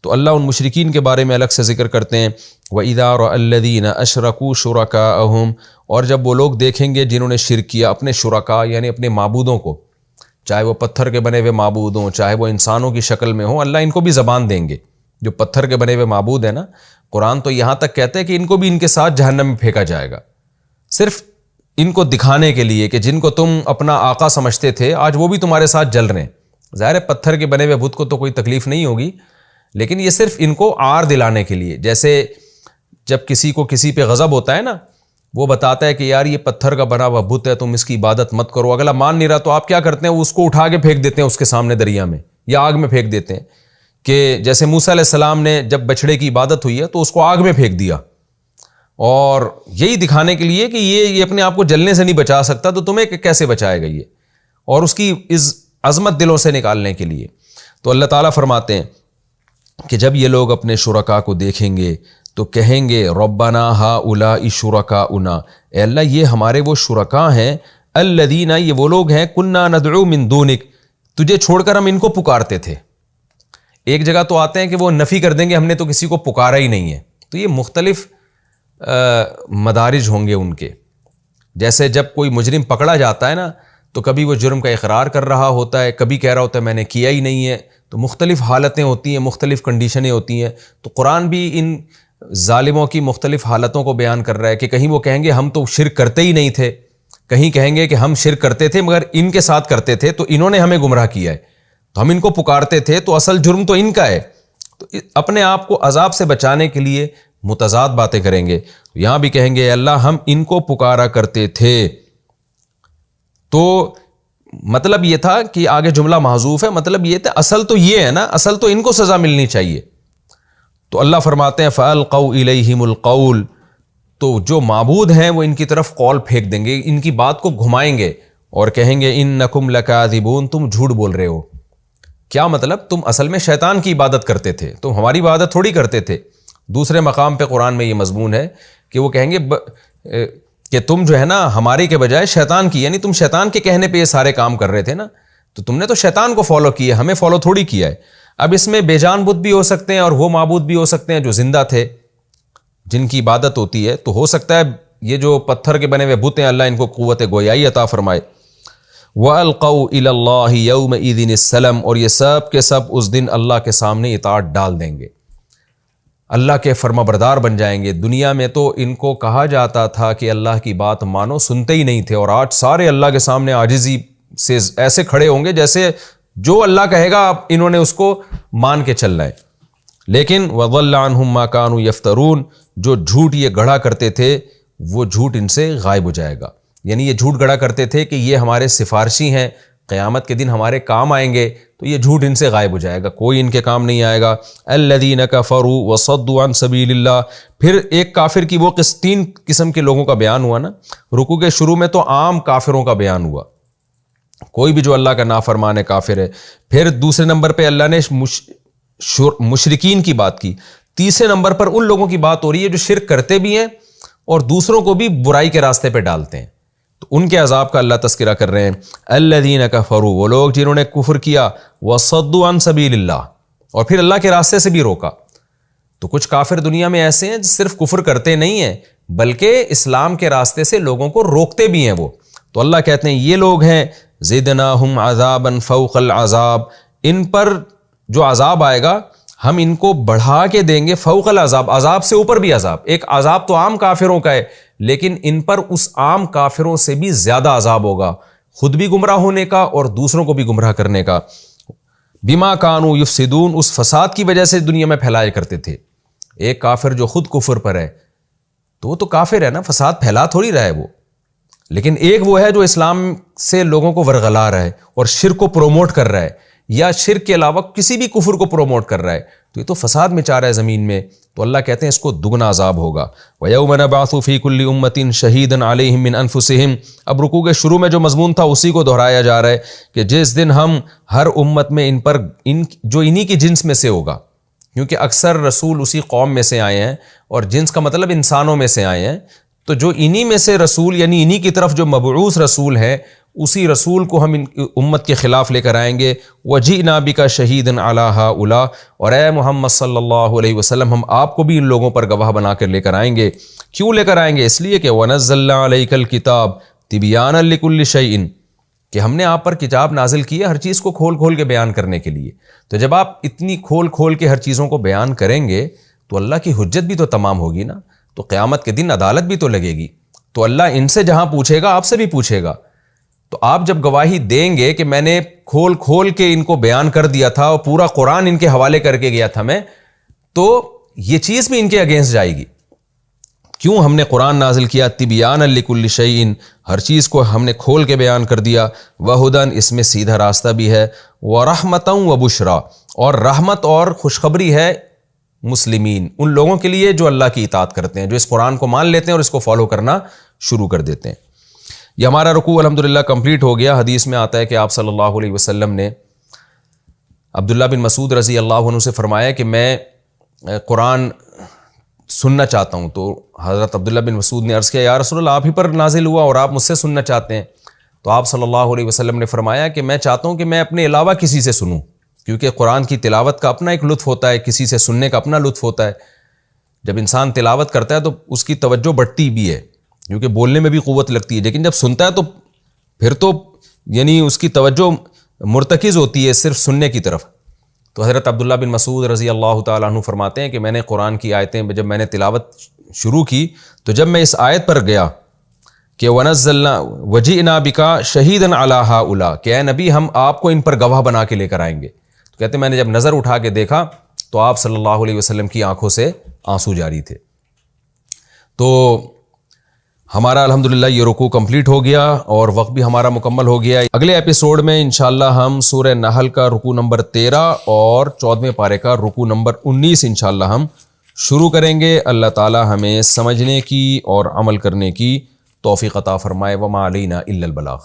تو اللہ ان مشرکین کے بارے میں الگ سے ذکر کرتے ہیں۔ وَإِذَا رَأَى الَّذِينَ أَشْرَكُوا شُرَكَاءَهُمْ اور جب وہ لوگ دیکھیں گے جنہوں نے شرک کیا اپنے شرکاء یعنی اپنے معبودوں کو، چاہے وہ پتھر کے بنے ہوئے معبود ہوں، چاہے وہ انسانوں کی شکل میں ہوں، اللہ ان کو بھی زبان دیں گے۔ جو پتھر کے بنے ہوئے معبود ہیں نا، قرآن تو یہاں تک کہتے ہیں کہ ان کو بھی ان کے ساتھ جہنم میں پھینکا جائے گا، صرف ان کو دکھانے کے لیے کہ جن کو تم اپنا آقا سمجھتے تھے آج وہ بھی تمہارے ساتھ جل رہے ہیں۔ ظاہر ہے پتھر کے بنے ہوئے بت کو تو کوئی تکلیف نہیں ہوگی، لیکن یہ صرف ان کو آر دلانے کے لیے، جیسے جب کسی کو کسی پہ غضب ہوتا ہے نا، وہ بتاتا ہے کہ یار یہ پتھر کا بنا ہوا بت ہے، تم اس کی عبادت مت کرو، اگلا مان نہیں رہا تو آپ کیا کرتے ہیں، اس کو اٹھا کے پھینک دیتے ہیں اس کے سامنے دریا میں یا آگ میں پھینک دیتے ہیں۔ کہ جیسے موسیٰ علیہ السلام نے جب بچڑے کی عبادت ہوئی ہے تو اس کو آگ میں پھینک دیا اور یہی دکھانے کے لیے کہ یہ اپنے آپ کو جلنے سے نہیں بچا سکتا، تو تمہیں کیسے بچائے گا یہ، اور اس کی عظمت دلوں سے نکالنے کے لیے۔ تو اللہ تعالیٰ فرماتے ہیں کہ جب یہ لوگ اپنے شرکاء کو دیکھیں گے تو کہیں گے ربنا ہؤلاء شرکاؤنا، اے اللہ یہ ہمارے وہ شرکاء ہیں، الذین، یہ وہ لوگ ہیں، کنا ندعو من دونک، تجھے چھوڑ کر ہم ان کو پکارتے تھے۔ ایک جگہ تو آتے ہیں کہ وہ نفی کر دیں گے ہم نے تو کسی کو پکارا ہی نہیں ہے، تو یہ مختلف مدارج ہوں گے ان کے۔ جیسے جب کوئی مجرم پکڑا جاتا ہے نا تو کبھی وہ جرم کا اقرار کر رہا ہوتا ہے، کبھی کہہ رہا ہوتا ہے میں نے کیا ہی نہیں ہے، تو مختلف حالتیں ہوتی ہیں، مختلف کنڈیشنیں ہوتی ہیں۔ تو قرآن بھی ان ظالموں کی مختلف حالتوں کو بیان کر رہا ہے کہ کہیں وہ کہیں گے ہم تو شرک کرتے ہی نہیں تھے، کہیں کہیں گے کہ ہم شرک کرتے تھے مگر ان کے ساتھ کرتے تھے تو انہوں نے ہمیں گمراہ کیا ہے، تو ہم ان کو پکارتے تھے تو اصل جرم تو ان کا ہے۔ تو اپنے آپ کو عذاب سے بچانے کے لیے متضاد باتیں کریں گے۔ یہاں بھی کہیں گے اللہ ہم ان کو پکارا کرتے تھے، تو مطلب یہ تھا کہ آگے جملہ محذوف ہے، مطلب یہ تھا اصل تو یہ ہے نا، اصل تو ان کو سزا ملنی چاہیے۔ تو اللہ فرماتے ہیں فَأَلْقَوْا إِلَيْهِمُ الْقَوْلَ، تو جو معبود ہیں وہ ان کی طرف قول پھینک دیں گے، ان کی بات کو گھمائیں گے اور کہیں گے اِنَّكُمْ لَكَاذِبُونَ، تم جھوٹ بول رہے ہو۔ کیا مطلب؟ تم اصل میں شیطان کی عبادت کرتے تھے، تم ہماری عبادت تھوڑی کرتے تھے۔ دوسرے مقام پہ قرآن میں یہ مضمون ہے کہ وہ کہیں گے کہ تم جو ہے نا ہماری کے بجائے شیطان کی، یعنی تم شیطان کے کہنے پہ یہ سارے کام کر رہے تھے نا، تو تم نے تو شیطان کو فالو کیا، ہمیں فالو تھوڑی کیا ہے۔ اب اس میں بے جان بت بھی ہو سکتے ہیں اور وہ معبود بھی ہو سکتے ہیں جو زندہ تھے، جن کی عبادت ہوتی ہے، تو ہو سکتا ہے یہ جو پتھر کے بنے ہوئے بت ہیں اللہ ان کو قوت گویائی عطا فرمائے۔ وَأَلْقَوْا إِلَى اللَّهِ يَوْمَئِذٍ السَّلَمَ، اور یہ سب کے سب اس دن اللہ کے سامنے اطاعت ڈال دیں گے، اللہ کے فرما بردار بن جائیں گے۔ دنیا میں تو ان کو کہا جاتا تھا کہ اللہ کی بات مانو، سنتے ہی نہیں تھے، اور آج سارے اللہ کے سامنے عاجزی سے ایسے کھڑے ہوں گے جیسے جو اللہ کہے گا انہوں نے اس کو مان کے چلنا ہے۔ لیکن وَضَلَّ عَنْهُمْ مَا كَانُوا يَفْتَرُونَ، جو جھوٹ یہ گڑھا کرتے تھے وہ جھوٹ ان سے غائب ہو جائے گا۔ یعنی یہ جھوٹ گڑھا کرتے تھے کہ یہ ہمارے سفارشی ہیں، قیامت کے دن ہمارے کام آئیں گے، تو یہ جھوٹ ان سے غائب ہو جائے گا، کوئی ان کے کام نہیں آئے گا۔ الذین کفروا وصدوا عن سبیل اللہ، پھر ایک کافر کی وہ تین قسم کے لوگوں کا بیان ہوا نا، رکوع کے شروع میں تو عام کافروں کا بیان ہوا، کوئی بھی جو اللہ کا نافرمان ہے کافر ہے۔ پھر دوسرے نمبر پہ اللہ نے مشرکین کی بات کی، تیسرے نمبر پر ان لوگوں کی بات ہو رہی ہے جو شرک کرتے بھی ہیں اور دوسروں کو بھی برائی کے راستے پہ ڈالتے ہیں، تو ان کے عذاب کا اللہ تذکرہ کر رہے ہیں۔ الذین کفروا، وہ لوگ جنہوں نے کفر کیا، وصدوا عن سبیل اللہ، اور پھر اللہ کے راستے سے بھی روکا۔ تو کچھ کافر دنیا میں ایسے ہیں صرف کفر کرتے نہیں ہیں بلکہ اسلام کے راستے سے لوگوں کو روکتے بھی ہیں وہ، تو اللہ کہتے ہیں یہ لوگ ہیں زدناہم عذابا فوق العذاب، ان پر جو عذاب آئے گا ہم ان کو بڑھا کے دیں گے، فوق العذاب، عذاب سے اوپر بھی عذاب۔ ایک عذاب تو عام کافروں کا ہے لیکن ان پر اس عام کافروں سے بھی زیادہ عذاب ہوگا، خود بھی گمراہ ہونے کا اور دوسروں کو بھی گمراہ کرنے کا۔ بما کانوا یفسدون، اس فساد کی وجہ سے دنیا میں پھیلائے کرتے تھے۔ ایک کافر جو خود کفر پر ہے تو وہ تو کافر ہے نا، فساد پھیلا تھوڑی رہا ہے وہ، لیکن ایک وہ ہے جو اسلام سے لوگوں کو ورغلا رہا ہے اور شرک کو پروموٹ کر رہا ہے، یا شرک کے علاوہ کسی بھی کفر کو پروموٹ کر رہا ہے، تو یہ تو فساد مچا رہا ہے زمین میں، تو اللہ کہتے ہیں اس کو دگنا عذاب ہوگا۔ وَيَوْمَ نَبْعَثُ فِي كُلِّ أُمَّةٍ شَهِيدًا عَلَيْهِمْ مِنْ أَنفُسِهِمْ، اب رکوع کے شروع میں جو مضمون تھا اسی کو دہرایا جا رہا ہے کہ جس دن ہم ہر امت میں ان پر جو انہی کی جنس میں سے ہوگا، کیونکہ اکثر رسول اسی قوم میں سے آئے ہیں اور جنس کا مطلب انسانوں میں سے آئے ہیں، تو جو انہی میں سے رسول یعنی انہی کی طرف جو مبعوث رسول ہے اسی رسول کو ہم امت کے خلاف لے کر آئیں گے۔ وَجِئْنَا بِكَ شَهِيدًا عَلَىٰ هَٰؤُلَاءِ، اور اے محمد صلی اللہ علیہ وسلم ہم آپ کو بھی ان لوگوں پر گواہ بنا کر لے کر آئیں گے۔ کیوں لے کر آئیں گے؟ اس لیے کہ وَنَزَّلْنَا عَلَيْكَ الْكِتَابَ تِبْيَانًا لِكُلِّ شَيْءٍ، کہ ہم نے آپ پر کتاب نازل کی ہے ہر چیز کو کھول کھول کے بیان کرنے کے لیے۔ تو جب آپ اتنی کھول کھول کے ہر چیزوں کو بیان کریں گے تو اللہ کی حجت بھی تو تمام ہوگی نا، تو قیامت کے دن عدالت بھی تو لگے گی، تو اللہ ان سے جہاں پوچھے گا آپ سے بھی پوچھے گا۔ تو آپ جب گواہی دیں گے کہ میں نے کھول کھول کے ان کو بیان کر دیا تھا اور پورا قرآن ان کے حوالے کر کے گیا تھا میں، تو یہ چیز بھی ان کے اگینسٹ جائے گی۔ کیوں ہم نے قرآن نازل کیا؟ تبیانا لکل شیء، ہر چیز کو ہم نے کھول کے بیان کر دیا۔ وہدن، اس میں سیدھا راستہ بھی ہے، ورحمتا وبشرا، اور رحمت اور خوشخبری ہے مسلمین، ان لوگوں کے لیے جو اللہ کی اطاعت کرتے ہیں، جو اس قرآن کو مان لیتے ہیں اور اس کو فالو کرنا شروع کر دیتے ہیں۔ یہ ہمارا رکوع الحمدللہ کمپلیٹ ہو گیا۔ حدیث میں آتا ہے کہ آپ صلی اللہ علیہ وسلم نے عبداللہ بن مسعود رضی اللہ عنہ سے فرمایا کہ میں قرآن سننا چاہتا ہوں، تو حضرت عبداللہ بن مسعود نے عرض کیا یا رسول اللہ آپ ہی پر نازل ہوا اور آپ مجھ سے سننا چاہتے ہیں؟ تو آپ صلی اللہ علیہ وسلم نے فرمایا کہ میں چاہتا ہوں کہ میں اپنے علاوہ کسی سے سنوں، کیونکہ قرآن کی تلاوت کا اپنا ایک لطف ہوتا ہے، کسی سے سننے کا اپنا لطف ہوتا ہے۔ جب انسان تلاوت کرتا ہے تو اس کی توجہ بڑھتی بھی ہے، کیونکہ بولنے میں بھی قوت لگتی ہے، لیکن جب سنتا ہے تو پھر تو یعنی اس کی توجہ مرتکز ہوتی ہے صرف سننے کی طرف۔ تو حضرت عبداللہ بن مسعود رضی اللہ تعالیٰ عنہ فرماتے ہیں کہ میں نے قرآن کی آیتیں جب میں نے تلاوت شروع کی تو جب میں اس آیت پر گیا کہ وَنَزَّلْنَا وَجِئْنَا بِكَ شَهِيدًا عَلَىٰ هَٰؤُلَاءِ کہ اے نبی ہم آپ کو ان پر گواہ بنا کے لے کر آئیں گے، تو کہتے ہیں میں نے جب نظر اٹھا کے دیکھا تو آپ صلی اللہ علیہ وسلم کی آنکھوں سے آنسو جاری تھے۔ تو ہمارا الحمدللہ یہ رکوع کمپلیٹ ہو گیا اور وقت بھی ہمارا مکمل ہو گیا۔ اگلے ایپیسوڈ میں انشاءاللہ ہم سورہ نحل کا رکوع نمبر 13 اور 14ویں پارے کا رکوع نمبر 19 انشاءاللہ ہم شروع کریں گے۔ اللہ تعالی ہمیں سمجھنے کی اور عمل کرنے کی توفیق عطا فرمائے۔ وما علینا الا البلاغ۔